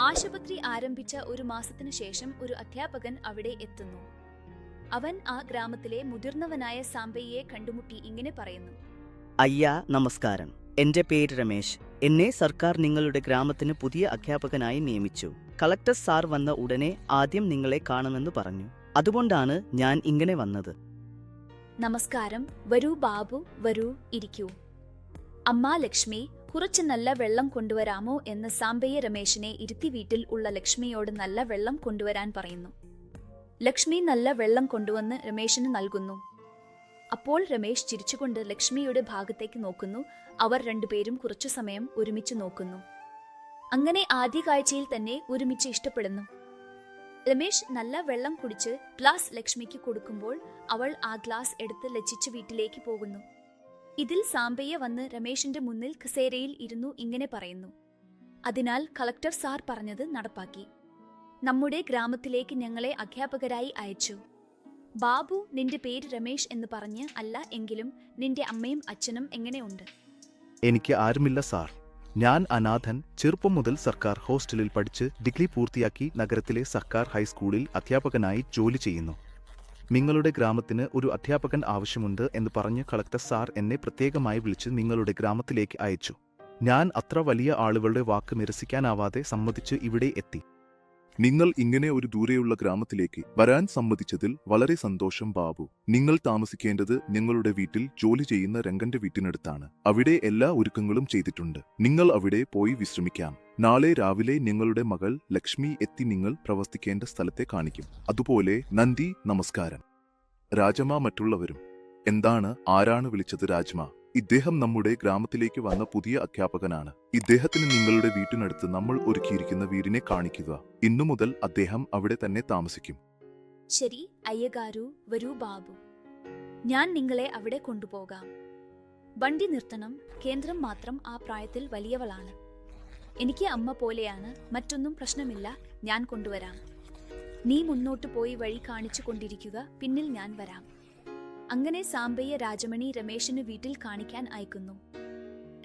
ആശുപത്രി ആരംഭിച്ച 1 മാസത്തിനു ശേഷം ഒരു അധ്യാപകൻ അവിടെ എത്തുന്നു. അവൻ ആ ഗ്രാമത്തിലെ മുതിർന്നവനായ സാമ്പയ്യയെ കണ്ടുമുട്ടി ഇങ്ങനെ പറയുന്നു. അയ്യാ, നമസ്കാരം. എന്റെ പേര് രമേശ്. എന്നെ സർക്കാർ നിങ്ങളുടെ ഗ്രാമത്തിന് പുതിയ അധ്യാപകനായി നിയമിച്ചു. കളക്ടർ സാർ വന്ന ഉടനെ ആദ്യം നിങ്ങളെ കാണുമെന്ന് പറഞ്ഞു. അതുകൊണ്ടാണ് ഞാൻ ഇങ്ങനെ വന്നത്. നമസ്കാരം. വരൂ ബാബു, വരൂ, ഇരിക്കൂ. അമ്മ ലക്ഷ്മി, കുറച്ച് നല്ല വെള്ളം കൊണ്ടുവരാമോ എന്ന് സാമ്പയ്യ രമേശിനെ ഇരുത്തി വീട്ടിൽ ഉള്ള ലക്ഷ്മിയോട് നല്ല വെള്ളം കൊണ്ടുവരാൻ പറയുന്നു. ലക്ഷ്മി നല്ല വെള്ളം കൊണ്ടുവന്ന് രമേശിന് നൽകുന്നു. അപ്പോൾ രമേശ് ചിരിച്ചുകൊണ്ട് ലക്ഷ്മിയുടെ ഭാഗത്തേക്ക് നോക്കുന്നു. അവർ 2 പേരും കുറച്ചു സമയം ഒരുമിച്ച് നോക്കുന്നു. അങ്ങനെ ആദ്യ കാഴ്ചയിൽ തന്നെ ഒരുമിച്ച് ഇഷ്ടപ്പെടുന്നു. രമേശ് നല്ല വെള്ളം കുടിച്ച് ഗ്ലാസ് ലക്ഷ്മിക്ക് കൊടുക്കുമ്പോൾ അവൾ ആ ഗ്ലാസ് എടുത്ത് ലജ്ജിച്ച് വീട്ടിലേക്ക് പോകുന്നു. ഇതിൽ സാമ്പയ്യ വന്ന് രമേശിന്റെ മുന്നിൽ കസേരയിൽ ഇരുന്നു ഇങ്ങനെ പറയുന്നു. അതിനാൽ കളക്ടർ സാർ പറഞ്ഞത് നടപ്പാക്കി. നമ്മുടെ ഗ്രാമത്തിലേക്ക് ഞങ്ങളെ അധ്യാപകരായി അയച്ചു. ബാബു, നിന്റെ പേര് രമേശ് എന്ന് പറഞ്ഞ് അല്ല എങ്കിലും നിന്റെ അമ്മയും അച്ഛനും എങ്ങനെയുണ്ട്? എനിക്ക് ആരുമില്ല സാർ. ഞാൻ അനാഥൻ. ചെറുപ്പം മുതൽ സർക്കാർ ഹോസ്റ്റലിൽ പഠിച്ച് ഡിഗ്രി പൂർത്തിയാക്കി നഗരത്തിലെ സർക്കാർ ഹൈസ്കൂളിൽ അധ്യാപകനായി ജോലി ചെയ്യുന്നു. നിങ്ങളുടെ ഗ്രാമത്തിന് ഒരു അധ്യാപകൻ ആവശ്യമുണ്ട് എന്ന് പറഞ്ഞ് കളക്ടർ സാർ എന്നെ പ്രത്യേകമായി വിളിച്ച് നിങ്ങളുടെ ഗ്രാമത്തിലേക്ക് അയച്ചു. ഞാൻ അത്ര വലിയ ആളുകളുടെ വാക്ക് നിരസിക്കാനാവാതെ സമ്മതിച്ച് ഇവിടെ എത്തി. നിങ്ങൾ ഇങ്ങനെ ഒരു ദൂരെയുള്ള ഗ്രാമത്തിലേക്ക് വരാൻ സമ്മതിച്ചതിൽ വളരെ സന്തോഷം ബാബു. നിങ്ങൾ താമസിക്കേണ്ടത് ഞങ്ങളുടെ വീട്ടിൽ ജോലി ചെയ്യുന്ന രംഗന്റെ വീട്ടിനടുത്താണ്. അവിടെ എല്ലാ ഒരുക്കങ്ങളും ചെയ്തിട്ടുണ്ട്. നിങ്ങൾ അവിടെ പോയി വിശ്രമിക്കാം. നാളെ രാവിലെ ഞങ്ങളുടെ മകൾ ലക്ഷ്മി എത്തി നിങ്ങൾ പ്രവർത്തിക്കേണ്ട സ്ഥലത്തെ കാണിക്കും. അതുപോലെ നന്ദി, നമസ്കാരം. രാജമ്മ മറ്റുള്ളവരും. എന്താണ്, ആരാണ് വിളിച്ചത്? രാജ്മ. ഇദ്ദേഹം നമ്മുടെ ഗ്രാമത്തിലേക്ക് വന്ന പുതിയ അധ്യാപകനാണ്. ഇദ്ദേഹത്തിന് നിങ്ങളുടെ വീട്ടിനടുത്ത് നമ്മൾ ഒരുക്കിയിരിക്കുന്ന വീടിനെ കാണിക്കുക. ഇന്നു മുതൽ അദ്ദേഹം അവിടെ തന്നെ താമസിക്കും. ശരി അയ്യഗാരു, വരൂ ബാബു, ഞാൻ നിങ്ങളെ അവിടെ കൊണ്ടുപോകാം. വണ്ടി നിർത്തണം. കേന്ദ്രം മാത്രം ആ പ്രായത്തിൽ വലിയവളാണ്. എനിക്ക് അമ്മ പോലെയാണ്. മറ്റൊന്നും പ്രശ്നമില്ല, ഞാൻ കൊണ്ടുവരാം. നീ മുന്നോട്ട് പോയി വഴി കാണിച്ചു കൊണ്ടിരിക്കുക, പിന്നിൽ ഞാൻ വരാം. അങ്ങനെ സാമ്പയ്യ രാജമണി രമേശിന് വീട്ടിൽ കാണിക്കാൻ അയക്കുന്നു.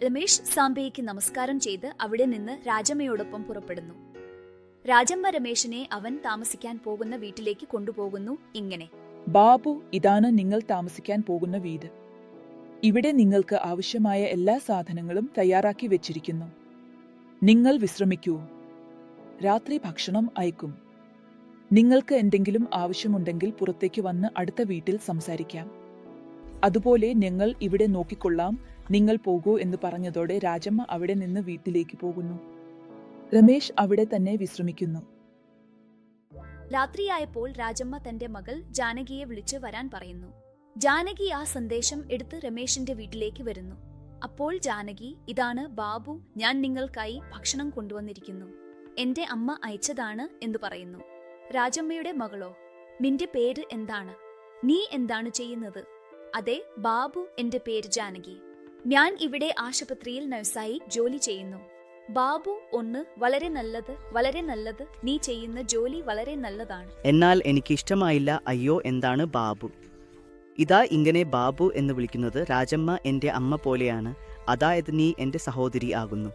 രമേശ് സാമ്പയ്യയ്ക്ക് നമസ്കാരം ചെയ്ത് അവിടെ നിന്ന് രാജമ്മയോടൊപ്പം പുറപ്പെടുന്നു. രാജമ്മ രമേശിനെ അവൻ താമസിക്കാൻ പോകുന്ന വീട്ടിലേക്ക് കൊണ്ടുപോകുന്നു. ഇങ്ങനെ: ബാബു, ഇതാണ് നിങ്ങൾ താമസിക്കാൻ പോകുന്ന വീട്. ഇവിടെ നിങ്ങൾക്ക് ആവശ്യമായ എല്ലാ സാധനങ്ങളും തയ്യാറാക്കി വെച്ചിരിക്കുന്നു. നിങ്ങൾ വിശ്രമിക്കൂ. രാത്രി ഭക്ഷണം അയക്കും. നിങ്ങൾക്ക് എന്തെങ്കിലും ആവശ്യമുണ്ടെങ്കിൽ പുറത്തേക്ക് വന്ന് അടുത്ത വീട്ടിൽ സംസാരിക്കാം. അതുപോലെ ഞങ്ങൾ ഇവിടെ നോക്കിക്കൊള്ളാം. നിങ്ങൾ പോകൂ എന്ന് പറഞ്ഞതോടെ രാജമ്മ അവിടെ നിന്ന് വീട്ടിലേക്ക് പോകുന്നു. രമേശ് അവിടെ തന്നെ വിശ്രമിക്കുന്നു. രാത്രിയായപ്പോൾ രാജമ്മ തന്റെ മകൾ ജാനകിയെ വിളിച്ച് വരാൻ പറയുന്നു. ജാനകി ആ സന്ദേശം എടുത്ത് രമേശിന്റെ വീട്ടിലേക്ക് വരുന്നു. അപ്പോൾ ജാനകി: ഇതാണ് ബാബു, ഞാൻ നിങ്ങൾക്കായി ഭക്ഷണം കൊണ്ടുവന്നിരിക്കുന്നു. എന്റെ അമ്മ അയച്ചതാണ് എന്ന് പറയുന്നു. രാജമ്മയുടെ മകളോ: നിന്റെ പേര് എന്താണ്? നീ എന്താണ് ചെയ്യുന്നത്? അതെ ബാബു, എന്റെ പേര് ജാനകി. ഞാൻ ഇവിടെ ആശുപത്രിയിൽ നഴ്സായി ജോലി ചെയ്യുന്നു. ബാബു: ഒന്ന്, വളരെ നല്ലത്, വളരെ നല്ലത്. നീ ചെയ്യുന്ന ജോലി വളരെ നല്ലതാണ്. എന്നാൽ എനിക്ക് ഇഷ്ടമായില്ല. അയ്യോ, എന്താണ് ബാബു? ഇതാ ഇങ്ങനെ ബാബു എന്ന് വിളിക്കുന്നത്. രാജമ്മ എന്റെ അമ്മ പോലെയാണ്. അതായത് നീ എന്റെ സഹോദരി ആകുന്നു.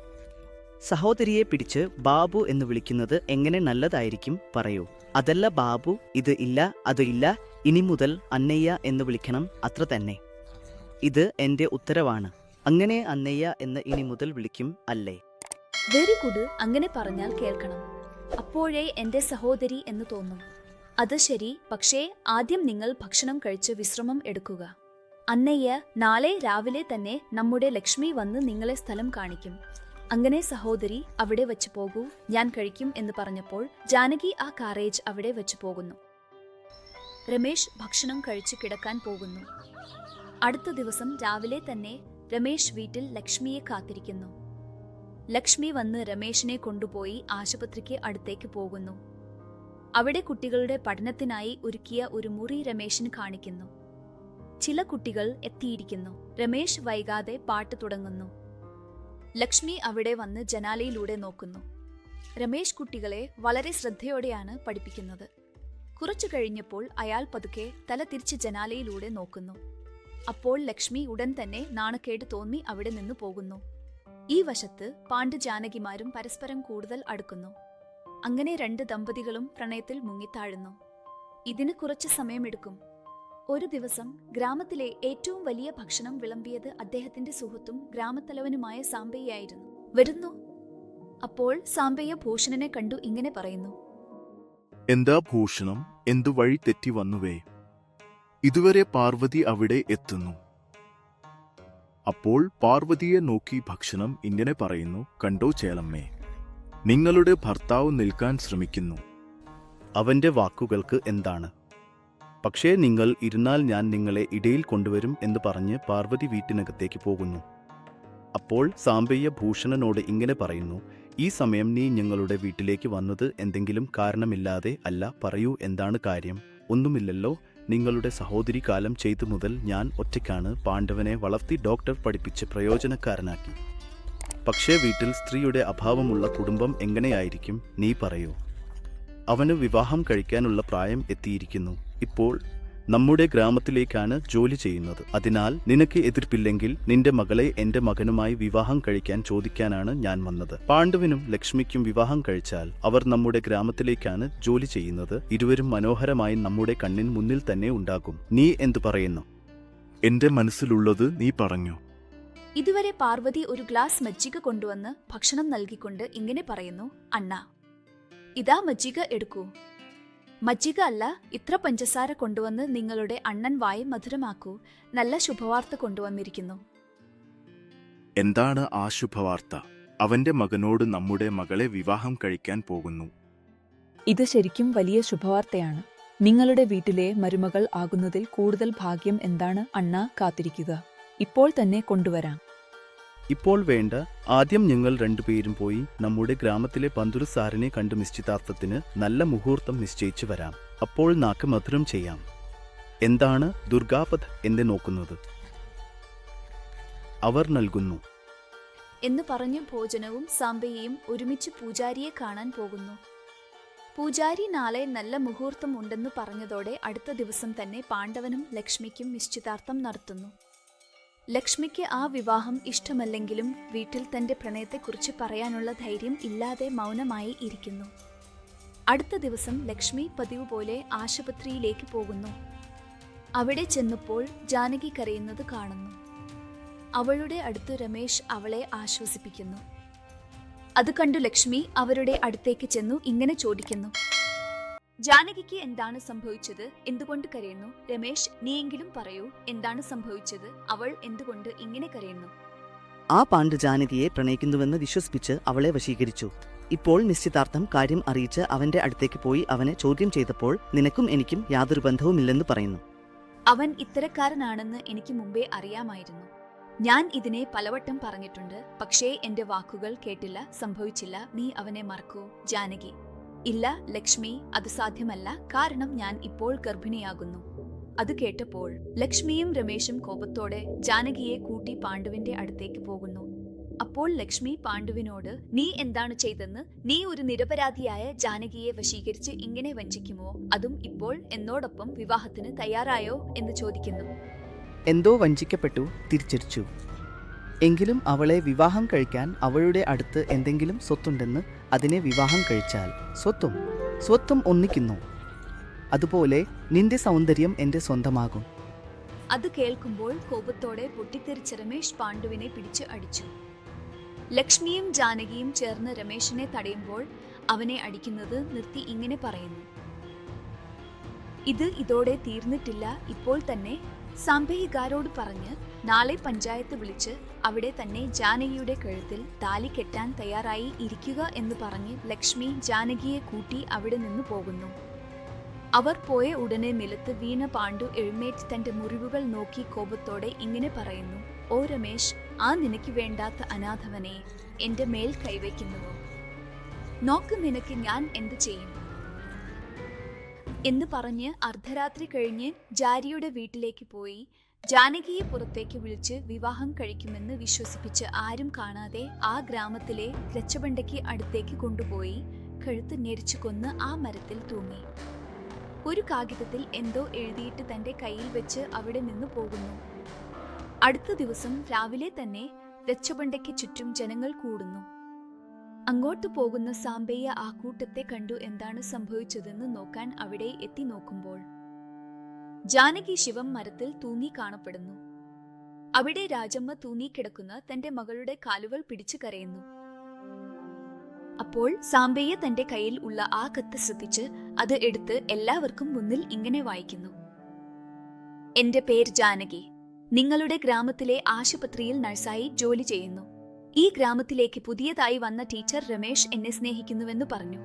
സഹോദരിയെ പിടിച്ച് ബാബു എന്ന് വിളിക്കുന്നത് എങ്ങനെ നല്ലതായിരിക്കും? പറയൂ. അതല്ല ബാബു, ഇത് ഇല്ല, അത് ഇല്ല. ഇനി മുതൽ അന്നയ്യ എന്ന് വിളിക്കണം, അത്ര തന്നെ. ഇത് എന്റെ ഉത്തരവാണ്. അങ്ങനെ അന്നയ്യ എന്ന് ഇനി മുതൽ വിളിക്കും, അല്ലേ? Very good. അങ്ങനെ പറഞ്ഞാൽ കേൾക്കണം. അപ്പോഴേ എന്റെ സഹോദരി എന്ന് തോന്നും. അത് ശരി. പക്ഷേ ആദ്യം നിങ്ങൾ ഭക്ഷണം കഴിച്ച് വിശ്രമം എടുക്കുക. അന്നയ്യ, നാളെ രാവിലെ തന്നെ നമ്മുടെ ലക്ഷ്മി വന്ന് നിങ്ങളെ സ്ഥലം കാണിക്കും. അങ്ങനെ സഹോദരി, അവിടെ വെച്ച് പോകൂ, ഞാൻ കഴിക്കും എന്ന് പറഞ്ഞപ്പോൾ ജാനകി ആ കാറേജ് അവിടെ വെച്ച് പോകുന്നു. രമേശ് ഭക്ഷണം കഴിച്ച് കിടക്കാൻ പോകുന്നു. അടുത്ത ദിവസം രാവിലെ തന്നെ രമേശ് വീട്ടിൽ ലക്ഷ്മിയെ കാത്തിരിക്കുന്നു. ലക്ഷ്മി വന്ന് രമേശിനെ കൊണ്ടുപോയി ആശുപത്രിക്ക് അടുത്തേക്ക് പോകുന്നു. അവിടെ കുട്ടികളുടെ പഠനത്തിനായി ഒരുക്കിയ ഒരു മുറി രമേശിന് കാണിക്കുന്നു. ചില കുട്ടികൾ എത്തിയിരിക്കുന്നു. രമേശ് വൈകാതെ പാട്ട് തുടങ്ങുന്നു. ലക്ഷ്മി അവിടെ വന്ന് ജനാലയിലൂടെ നോക്കുന്നു. രമേശ് കുട്ടികളെ വളരെ ശ്രദ്ധയോടെയാണ് പഠിപ്പിക്കുന്നത്. കുറച്ചു കഴിഞ്ഞപ്പോൾ അയാൾ പതുക്കെ തല തിരിച്ച് ജനാലയിലൂടെ നോക്കുന്നു. അപ്പോൾ ലക്ഷ്മി ഉടൻ തന്നെ നാണക്കേട് തോന്നി അവിടെ നിന്ന് പോകുന്നു. ഈ വശത്ത് പാണ്ഡു ജാനകിമാരും പരസ്പരം കൂടുതൽ അടുക്കുന്നു. അങ്ങനെ രണ്ട് ദമ്പതികളും പ്രണയത്തിൽ മുങ്ങിത്താഴുന്നു. ഇതിന് കുറച്ച് സമയമെടുക്കും. ഒരു ദിവസം ഗ്രാമത്തിലെ ഏറ്റവും വലിയ ഭക്ഷണം വിളമ്പിയത് അദ്ദേഹത്തിന്റെ സുഹൃത്തും ഗ്രാമത്തലവനുമായ സാമ്പയ്യായിരുന്നു. വരുന്നു. അപ്പോൾ സാമ്പയ്യ ഭൂഷണനെ കണ്ടു ഇങ്ങനെ പറയുന്നു: എന്താ ഭൂഷണം, എന്തു വഴി തെറ്റി വന്നുവേ? ഇതുവരെ പാർവതി അവിടെ എത്തുന്നു. അപ്പോൾ പാർവതിയെ നോക്കി ഭക്ഷണം ഇങ്ങനെ പറയുന്നു: കണ്ടോ ചേലമ്മേ, നിങ്ങളുടെ ഭർത്താവ് നിൽക്കാൻ ശ്രമിക്കുന്നു. അവന്റെ വാക്കുകൾക്ക് എന്താണ്? പക്ഷേ നിങ്ങൾ ഇരുന്നാൽ ഞാൻ നിങ്ങളെ ഇടയിൽ കൊണ്ടുവരും എന്ന് പറഞ്ഞ് പാർവതി വീട്ടിനകത്തേക്ക് പോകുന്നു. അപ്പോൾ സാമ്പയ്യ ഭൂഷണനോട് ഇങ്ങനെ പറയുന്നു: ഈ സമയം നീ ഞങ്ങളുടെ വീട്ടിലേക്ക് വന്നത് എന്തെങ്കിലും കാരണമില്ലാതെ അല്ല. പറയൂ, എന്താണ് കാര്യം? ഒന്നുമില്ലല്ലോ. നിങ്ങളുടെ സഹോദരി കാലം ചെയ്തു മുതൽ ഞാൻ ഒറ്റയ്ക്കാണ് പാണ്ഡവനെ വളർത്തി ഡോക്ടർ പഠിപ്പിച്ച് പ്രയോജനക്കാരനാക്കി. പക്ഷേ വീട്ടിൽ സ്ത്രീയുടെ അഭാവമുള്ള കുടുംബം എങ്ങനെയായിരിക്കും? നീ പറയൂ. അവന് വിവാഹം കഴിക്കാനുള്ള പ്രായം എത്തിയിരിക്കുന്നു. ഇപ്പോൾ നമ്മുടെ ഗ്രാമത്തിലേക്കാണ് ജോലി ചെയ്യുന്നത്. അതിനാൽ നിനക്ക് എതിർപ്പില്ലെങ്കിൽ നിന്റെ മകളെ എന്റെ മകനുമായി വിവാഹം കഴിക്കാൻ ചോദിക്കാനാണ് ഞാൻ വന്നത്. പാണ്ഡുവിനും ലക്ഷ്മിക്കും വിവാഹം കഴിച്ചാൽ അവർ നമ്മുടെ ഗ്രാമത്തിലേക്കാണ് ജോലി ചെയ്യുന്നത്. ഇരുവരും മനോഹരമായി നമ്മുടെ കണ്ണിന് മുന്നിൽ തന്നെ ഉണ്ടാകും. നീ എന്തു പറയുന്നു? എന്റെ മനസ്സിലുള്ളത് നീ പറഞ്ഞു. ഇതുവരെ പാർവതി ഒരു ഗ്ലാസ് മജ്ജിക കൊണ്ടുവന്ന് ഭക്ഷണം നൽകിക്കൊണ്ട് ഇങ്ങനെ പറയുന്നു, അണ്ണ, ഇതാ മജ്ജിക എടുക്കൂ. മജ്ജിക അല്ല, ഇത്ര പഞ്ചസാര കൊണ്ടുവന്ന് നിങ്ങളുടെ അണ്ണൻ വായ മധുരമാക്കൂ. നല്ല ശുഭവാർത്ത കൊണ്ടുവന്നിരിക്കുന്നു. എന്താണ് ആ ശുഭവാർത്ത? അവന്റെ മകനോട് നമ്മുടെ മകളെ വിവാഹം കഴിക്കാൻ പോകുന്നു. ഇത് ശരിക്കും വലിയ ശുഭവാർത്തയാണ്. നിങ്ങളുടെ വീട്ടിലെ മരുമകൾ ആകുന്നതിൽ കൂടുതൽ ഭാഗ്യം എന്താണ് അണ്ണ? കാത്തിരിക്കുക, ഇപ്പോൾ തന്നെ കൊണ്ടുവരാം. ഇപ്പോൾ വേണ്ട. ആദ്യം ഞങ്ങൾ രണ്ടുപേരും പോയി നമ്മുടെ ഗ്രാമത്തിലെ പന്തുരു സാറിനെ കണ്ടു നിശ്ചിതാർത്ഥത്തിന് നല്ല മുഹൂർത്തം നിശ്ചയിച്ചു വരാം. അപ്പോൾ നാക്ക് മധുരം ചെയ്യാം. എന്താണ് ദുർഗാപത് എന്ന് നോക്കുന്നത്? അവർ നൽകുന്നു എന്ന് പറഞ്ഞു ഭോജനവും സാമ്പയും ഒരുമിച്ച് പൂജാരിയെ കാണാൻ പോകുന്നു. പൂജാരി നാളെ നല്ല മുഹൂർത്തം ഉണ്ടെന്ന് പറഞ്ഞതോടെ അടുത്ത ദിവസം തന്നെ പാണ്ഡവനും ലക്ഷ്മിക്കും നിശ്ചിതാർത്ഥം നടത്തുന്നു. ലക്ഷ്മിക്ക് ആ വിവാഹം ഇഷ്ടമല്ലെങ്കിലും വീട്ടിൽ തന്റെ പ്രണയത്തെക്കുറിച്ച് പറയാനുള്ള ധൈര്യം ഇല്ലാതെ മൗനമായി ഇരിക്കുന്നു. അടുത്ത ദിവസം ലക്ഷ്മി പതിവ് പോലെ ആശുപത്രിയിലേക്ക് പോകുന്നു. അവിടെ ചെന്നപ്പോൾ ജാനകി കരയുന്നത് കാണുന്നു. അവളുടെ അടുത്ത് രമേശ് അവളെ ആശ്വസിപ്പിക്കുന്നു. അത് കണ്ടു ലക്ഷ്മി അവരുടെ അടുത്തേക്ക് ചെന്നു ഇങ്ങനെ ചോദിക്കുന്നു, ജാനകിക്ക് എന്താണ് സംഭവിച്ചത്? എന്തുകൊണ്ട് കരയുന്നു? രമേശ്, നീയെങ്കിലും പറയൂ, എന്താണ് സംഭവിച്ചത്? അവൾ എന്തുകൊണ്ട് ഇങ്ങനെ കരയുന്നു? ആ പാണ്ഡു ജാനകിയെ പ്രണയിക്കുന്നുവെന്ന് വിശ്വസിപ്പിച്ച് അവളെ വശീകരിച്ചു. ഇപ്പോൾ നിശ്ചിതാർത്ഥം കാര്യം അറിയിച്ച് അവന്റെ അടുത്തേക്ക് പോയി അവനെ ചോദ്യം ചെയ്തപ്പോൾ നിനക്കും എനിക്കും യാതൊരു ബന്ധവുമില്ലെന്ന് പറയുന്നു. അവൻ ഇത്തരക്കാരനാണെന്ന് എനിക്ക് മുമ്പേ അറിയാമായിരുന്നു. ഞാൻ ഇതിനെ പലവട്ടം പറഞ്ഞിട്ടുണ്ട്. പക്ഷേ എന്റെ വാക്കുകൾ കേട്ടില്ല, സംഭവിച്ചില്ല. നീ അവനെ മറക്കൂ ജാനകി. ഇല്ല ലക്ഷ്മി, അത് സാധ്യമല്ല. കാരണം ഞാൻ ഇപ്പോൾ ഗർഭിണിയാകുന്നു. അത് കേട്ടപ്പോൾ ലക്ഷ്മിയും രമേശും കോപത്തോടെ ജാനകിയെ കൂട്ടി പാണ്ഡുവിന്റെ അടുത്തേക്ക് പോകുന്നു. അപ്പോൾ ലക്ഷ്മി പാണ്ഡുവിനോട്, നീ എന്താണ് ചെയ്തെന്ന്? നീ ഒരു നിരപരാധിയായ ജാനകിയെ വശീകരിച്ച് ഇങ്ങനെ വഞ്ചിക്കുമോ? അതും ഇപ്പോൾ എന്നോടൊപ്പം വിവാഹത്തിന് തയ്യാറായോ എന്ന് ചോദിക്കുന്നു. എന്തോ വഞ്ചിക്കപ്പെട്ടു, തിരിച്ചടിച്ചു. എങ്കിലും അവളെ വിവാഹം കഴിക്കാൻ അവളുടെ അടുത്ത് എന്തെങ്കിലും സ്വത്തുണ്ടെന്ന് അതിനെ വിവാഹം കഴിച്ചാൽ സ്വത്തും ഒന്നിക്കുന്നു. അതുപോലെ നിന്റെ സൗന്ദര്യം എന്റെ സ്വന്തമാകും. അത് കേൾക്കുമ്പോൾ കോപത്തോടെ പൊട്ടിത്തെറിച്ച രമേശ് പാണ്ഡുവിനെ പിടിച്ച് അടിച്ചു. ലക്ഷ്മിയും ജാനകിയും ചേർന്ന് രമേശിനെ തടയുമ്പോൾ അവനെ അടിക്കുന്നത് നിർത്തി ഇങ്ങനെ പറയുന്നു, ഇതോടെ തീർന്നിട്ടില്ല. ഇപ്പോൾ തന്നെ സാമ്പയികാരോട് പറഞ്ഞ് നാളെ പഞ്ചായത്ത് വിളിച്ച് അവിടെ തന്നെ ജാനകിയുടെ കഴുത്തിൽ താലി കെട്ടാൻ തയ്യാറായി ഇരിക്കുക എന്ന് പറഞ്ഞ് ലക്ഷ്മി ജാനകിയെ കൂട്ടി അവിടെ നിന്ന് പോകുന്നു. അവർ പോയ ഉടനെ നിലത്ത് വീണ പാണ്ഡു എഴുന്നേറ്റ് തന്റെ മുറിവുകൾ നോക്കി കോപത്തോടെ ഇങ്ങനെ പറയുന്നു, ഓ രമേശ്, ആ നിനക്ക് വേണ്ടാത്ത അനാഥവനെ എന്റെ മേൽ കൈവയ്ക്കുന്നുവോ? നോക്ക്, നിനക്ക് ഞാൻ എന്തു ചെയ്യും എന്ന് പറഞ്ഞ് അർദ്ധരാത്രി കഴിഞ്ഞ് ജാരിയുടെ വീട്ടിലേക്ക് പോയി ജാനകിയെ പുറത്തേക്ക് വിളിച്ച് വിവാഹം കഴിക്കുമെന്ന് വിശ്വസിപ്പിച്ച് ആരും കാണാതെ ആ ഗ്രാമത്തിലെ രച്ചബണ്ടയ്ക്ക് അടുത്തേക്ക് കൊണ്ടുപോയി കഴുത്ത് ഞെരിച്ചു കൊന്ന് ആ മരത്തിൽ തൂങ്ങി. ഒരു കാഗിതത്തിൽ എന്തോ എഴുതിയിട്ട് തന്റെ കയ്യിൽ വെച്ച് അവിടെ നിന്ന് പോകുന്നു. അടുത്ത ദിവസം രാവിലെ തന്നെ രച്ചബണ്ടയ്ക്ക് ചുറ്റും ജനങ്ങൾ കൂടുന്നു. അങ്ങോട്ട് പോകുന്ന സാമ്പയ്യ ആ കൂട്ടത്തെ കണ്ടു എന്താണ് സംഭവിച്ചതെന്ന് നോക്കാൻ അവിടെ എത്തി നോക്കുമ്പോൾ ജാനകി ശിവം മരത്തിൽ തൂങ്ങി കാണപ്പെടുന്നു. അവിടെ രാജമ്മ തൂങ്ങിക്കിടക്കുന്ന തന്റെ മകളുടെ കാലുകൾ പിടിച്ചു കരയുന്നു. അപ്പോൾ സാമ്പയ്യ തന്റെ കയ്യിൽ ഉള്ള ആ കത്ത് ശ്രദ്ധിച്ച് അത് എടുത്ത് എല്ലാവർക്കും മുന്നിൽ ഇങ്ങനെ വായിക്കുന്നു, എന്റെ പേര് ജാനകി. നിങ്ങളുടെ ഗ്രാമത്തിലെ ആശുപത്രിയിൽ നഴ്സായി ജോലി ചെയ്യുന്നു. ഈ ഗ്രാമത്തിലേക്ക് പുതിയതായി വന്ന ടീച്ചർ രമേശ് എന്നെ സ്നേഹിക്കുന്നുവെന്ന് പറഞ്ഞു.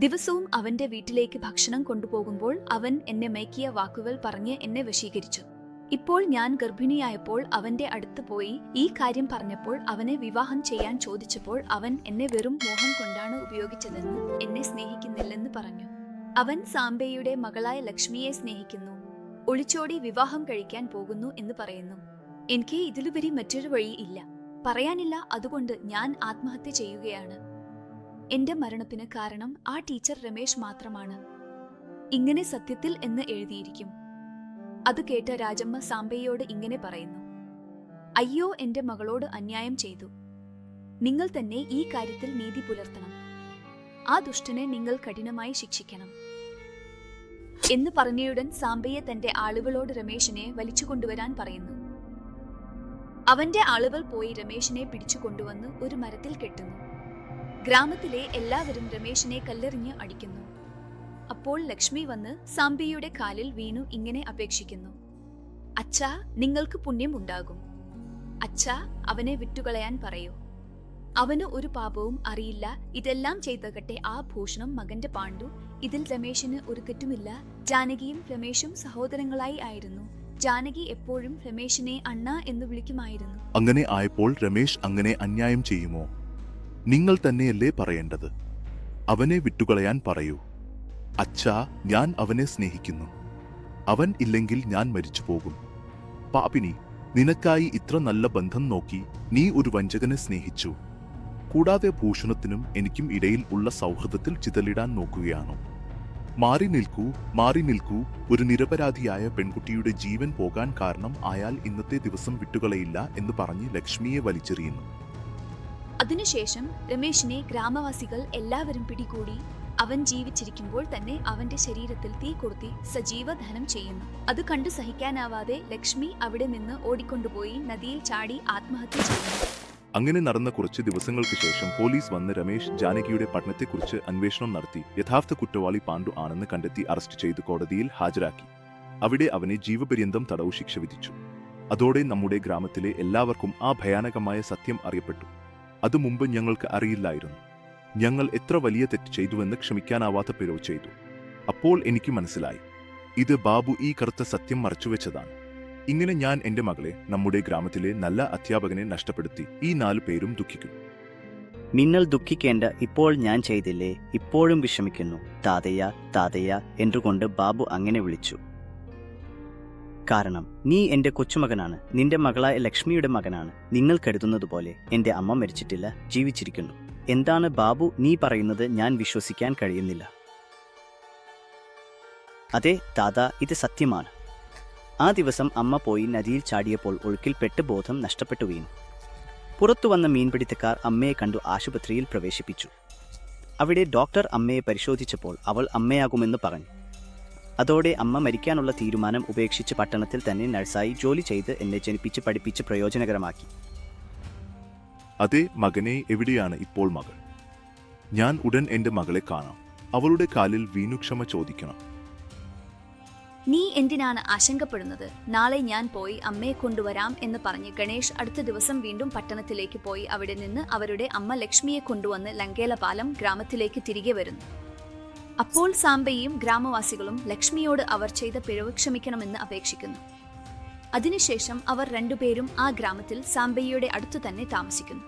ദിവസവും അവന്റെ വീട്ടിലേക്ക് ഭക്ഷണം കൊണ്ടുപോകുമ്പോൾ അവൻ എന്നെ മയക്കിയ വാക്കുകൾ പറഞ്ഞ് എന്നെ വശീകരിച്ചു. ഇപ്പോൾ ഞാൻ ഗർഭിണിയായപ്പോൾ അവന്റെ അടുത്ത് പോയി ഈ കാര്യം പറഞ്ഞപ്പോൾ അവനെ വിവാഹം ചെയ്യാൻ ചോദിച്ചപ്പോൾ അവൻ എന്നെ വെറും മോഹം കൊണ്ടാണ് ഉപയോഗിച്ചതെന്ന്, എന്നെ സ്നേഹിക്കുന്നില്ലെന്ന് പറഞ്ഞു. അവൻ സാമ്പയുടെ മകളായ ലക്ഷ്മിയെ സ്നേഹിക്കുന്നു, ഒളിച്ചോടി വിവാഹം കഴിക്കാൻ പോകുന്നു എന്ന് പറയുന്നു. എനിക്ക് ഇതിലുപരി മറ്റൊരു വഴി ഇല്ല, പറയാനില്ല. അതുകൊണ്ട് ഞാൻ ആത്മഹത്യ ചെയ്യുകയാണ്. എന്റെ മരണത്തിന് കാരണം ആ ടീച്ചർ രമേശ് മാത്രമാണ്. ഇങ്ങനെ സത്യത്തിൽ എന്ന് എഴുതിയിരിക്കും. അത് കേട്ട രാജമ്മ സാമ്പയ്യയോട് ഇങ്ങനെ പറയുന്നു: അയ്യോ, എന്റെ മകളോട് അന്യായം ചെയ്തു. നിങ്ങൾ തന്നെ ഈ കാര്യത്തിൽ നീതി പുലർത്തണം. ആ ദുഷ്ടനെ നിങ്ങൾ കഠിനമായി ശിക്ഷിക്കണം. എന്ന് പറഞ്ഞയുടൻ സാമ്പയ്യ തന്റെ ആളുകളോട് രമേശിനെ വലിച്ചുകൊണ്ടുവരാൻ പറയുന്നു. അവന്റെ ആളുകൾ പോയി രമേശിനെ പിടിച്ചുകൊണ്ടുവന്ന് ഒരു മരത്തിൽ കെട്ടുന്നു. ഗ്രാമത്തിലെ എല്ലാവരും രമേശിനെ കല്ലെറിഞ്ഞ് അടിക്കുന്നു. അപ്പോൾ ലക്ഷ്മി വന്ന് സാമ്പയ്യയുടെ കാലിൽ വീണു ഇങ്ങനെ അപേക്ഷിക്കുന്നു: അച്ഛാ, നിങ്ങൾക്ക് പുണ്യം ഉണ്ടാകും. അച്ഛാ, അവനെ വിട്ടുകളയാൻ പറയൂ. അവന് ഒരു പാപവും അറിയില്ല. ഇതെല്ലാം ചെയ്തകട്ടെ ആ ഭൂഷണം മകന്റെ പാണ്ഡു. ഇതിൽ രമേശിന് ഒരു തെറ്റുമില്ല. ജാനകിയും രമേശും സഹോദരങ്ങളായി ആയിരുന്നു. ജാനകി എപ്പോഴും രമേശിനെ അണ്ണ എന്ന് വിളിക്കുമായിരുന്നു. അങ്ങനെ ആയപ്പോൾ രമേശ് അങ്ങനെ അന്യായം ചെയ്യുമോ? നിങ്ങൾ തന്നെയല്ലേ പറയേണ്ടത്. അവനെ വിട്ടുകളയാൻ പറയൂ. അച്ഛാ, ഞാൻ അവനെ സ്നേഹിക്കുന്നു. അവൻ ഇല്ലെങ്കിൽ ഞാൻ മരിച്ചു പോകും. പാപിനി, നിനക്കായി ഇത്ര നല്ല ബന്ധം നോക്കി നീ ഒരു വഞ്ചകനെ സ്നേഹിച്ചു. കൂടാതെ ഭൂഷണത്തിനും എനിക്കും ഇടയിൽ ഉള്ള സൗഹൃദത്തിൽ ചിതലിടാൻ നോക്കുകയാണോ? മാറി നിൽക്കൂ, മാറി നിൽക്കൂ. ഒരു നിരപരാധിയായ പെൺകുട്ടിയുടെ ജീവൻ പോകാൻ കാരണം അയാൾ ഇന്നത്തെ ദിവസം വിട്ടുകളയില്ല എന്ന് പറഞ്ഞ് ലക്ഷ്മിയെ വലിച്ചെറിയുന്നു. അതിനുശേഷം രമേശിനെ ഗ്രാമവാസികൾ എല്ലാവരും പിടികൂടി അവൻ ജീവിച്ചിരിക്കുമ്പോൾ തന്നെ അവന്റെ ശരീരത്തിൽ തീ കൊളുത്തി സജീവദഹനം ചെയ്യുന്നു. അത് കണ്ടു സഹിക്കാനാവാതെ ലക്ഷ്മി അവിടെ നിന്ന് ഓടിക്കൊണ്ടുപോയി നദിയിൽ ചാടി ആത്മഹത്യ ചെയ്യുന്നു. അങ്ങനെ നടന്ന കുറച്ച് ദിവസങ്ങൾക്ക് ശേഷം പോലീസ് വന്ന് രമേശ് ജാനകിയുടെ പഠനത്തെക്കുറിച്ച് അന്വേഷണം നടത്തി യഥാർത്ഥ കുറ്റവാളി പാണ്ഡു ആണെന്ന് കണ്ടെത്തി അറസ്റ്റ് ചെയ്ത് കോടതിയിൽ ഹാജരാക്കി. അവിടെ അവനെ ജീവപര്യന്തം തടവു ശിക്ഷ വിധിച്ചു. അതോടെ നമ്മുടെ ഗ്രാമത്തിലെ എല്ലാവർക്കും ആ ഭയാനകമായ സത്യം അറിയപ്പെട്ടു. അത് മുമ്പ് ഞങ്ങൾക്ക് അറിയില്ലായിരുന്നു. ഞങ്ങൾ എത്ര വലിയ തെറ്റ് ചെയ്തുവെന്ന് ക്ഷമിക്കാനാവാത്ത പിഴവ് ചെയ്തു. അപ്പോൾ എനിക്ക് മനസ്സിലായി, ഇത് ബാബു ഈ കറുത്ത സത്യം മറച്ചുവെച്ചതാണ്. ഇങ്ങനെ ഞാൻ എന്റെ മകളെ, നമ്മുടെ ഗ്രാമത്തിലെ നല്ല അധ്യാപകനെ നഷ്ടപ്പെടുത്തി. ഈ 4 പേരും ദുഃഖിക്കും. നിങ്ങൾ ദുഃഖിക്കേണ്ട. ഇപ്പോൾ ഞാൻ ചെയ്തില്ലേ, ഇപ്പോഴും വിഷമിക്കുന്നു. താതയ്യ, താതയ്യ എന്നുകൊണ്ട് ബാബു അങ്ങനെ വിളിച്ചു. കാരണം നീ എന്റെ കൊച്ചുമകനാണ്. നിന്റെ മകളായ ലക്ഷ്മിയുടെ മകനാണ്. നിങ്ങൾ കരുതുന്നതുപോലെ എന്റെ അമ്മ മരിച്ചിട്ടില്ല, ജീവിച്ചിരിക്കുന്നു. എന്താണ് ബാബു നീ പറയുന്നത്? ഞാൻ വിശ്വസിക്കാൻ കഴിയുന്നില്ല. അതെ താത, ഇത് സത്യമാണ്. ആ ദിവസം അമ്മ പോയി നദിയിൽ ചാടിയപ്പോൾ ഒഴുക്കിൽപ്പെട്ട് ബോധം നഷ്ടപ്പെട്ടു വീണു. പുറത്തു വന്ന മീൻപിടുത്തക്കാർ അമ്മയെ കണ്ടു ആശുപത്രിയിൽ പ്രവേശിപ്പിച്ചു. അവിടെ ഡോക്ടർ അമ്മയെ പരിശോധിച്ചപ്പോൾ അവൾ അമ്മയാകുമെന്ന് പറഞ്ഞു. അതോടെ അമ്മ മരിക്കാനുള്ള തീരുമാനം ഉപേക്ഷിച്ച് പട്ടണത്തിൽ തന്നെ നഴ്സായി ജോലി ചെയ്ത് എന്നെ ജനിപ്പിച്ച് പഠിപ്പിച്ച് പ്രയോജനകരമാക്കി. അതെ മകനെ, എവിടെയാണ് ഇപ്പോൾ മകൾ? ഞാൻ ഉടൻ എന്റെ മകളെ കാണാം. അവളുടെ കാലിൽ വീണു ക്ഷമ ചോദിക്കണം. നീ എന്തിനാണ് ആശങ്കപ്പെടുന്നത്? നാളെ ഞാൻ പോയി അമ്മയെ കൊണ്ടുവരാം എന്ന് പറഞ്ഞ് ഗണേഷ് അടുത്ത ദിവസം വീണ്ടും പട്ടണത്തിലേക്ക് പോയി അവിടെ നിന്ന് അവരുടെ അമ്മ ലക്ഷ്മിയെ കൊണ്ടുവന്ന് ലങ്കേലപാലം ഗ്രാമത്തിലേക്ക് തിരികെ വരുന്നു. അപ്പോൾ സാമ്പയ്യയും ഗ്രാമവാസികളും ലക്ഷ്മിയോട് അവർ ചെയ്ത പിഴവ് ക്ഷമിക്കണമെന്ന് അപേക്ഷിക്കുന്നു. അതിനുശേഷം അവർ രണ്ടുപേരും ആ ഗ്രാമത്തിൽ സാമ്പയ്യയുടെ അടുത്തു തന്നെ താമസിക്കുന്നു.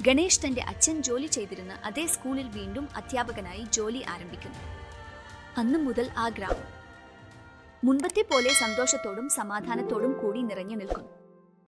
ഗണേഷ് തന്റെ അച്ഛൻ ജോലി ചെയ്തിരുന്ന അതേ സ്കൂളിൽ വീണ്ടും അധ്യാപകനായി ജോലി ആരംഭിക്കുന്നു. അന്നു മുതൽ ആ ഗ്രാമം മുൻപത്തെ പോലെ സന്തോഷത്തോടും സമാധാനത്തോടും കൂടി നിറഞ്ഞു നിൽക്കുന്നു.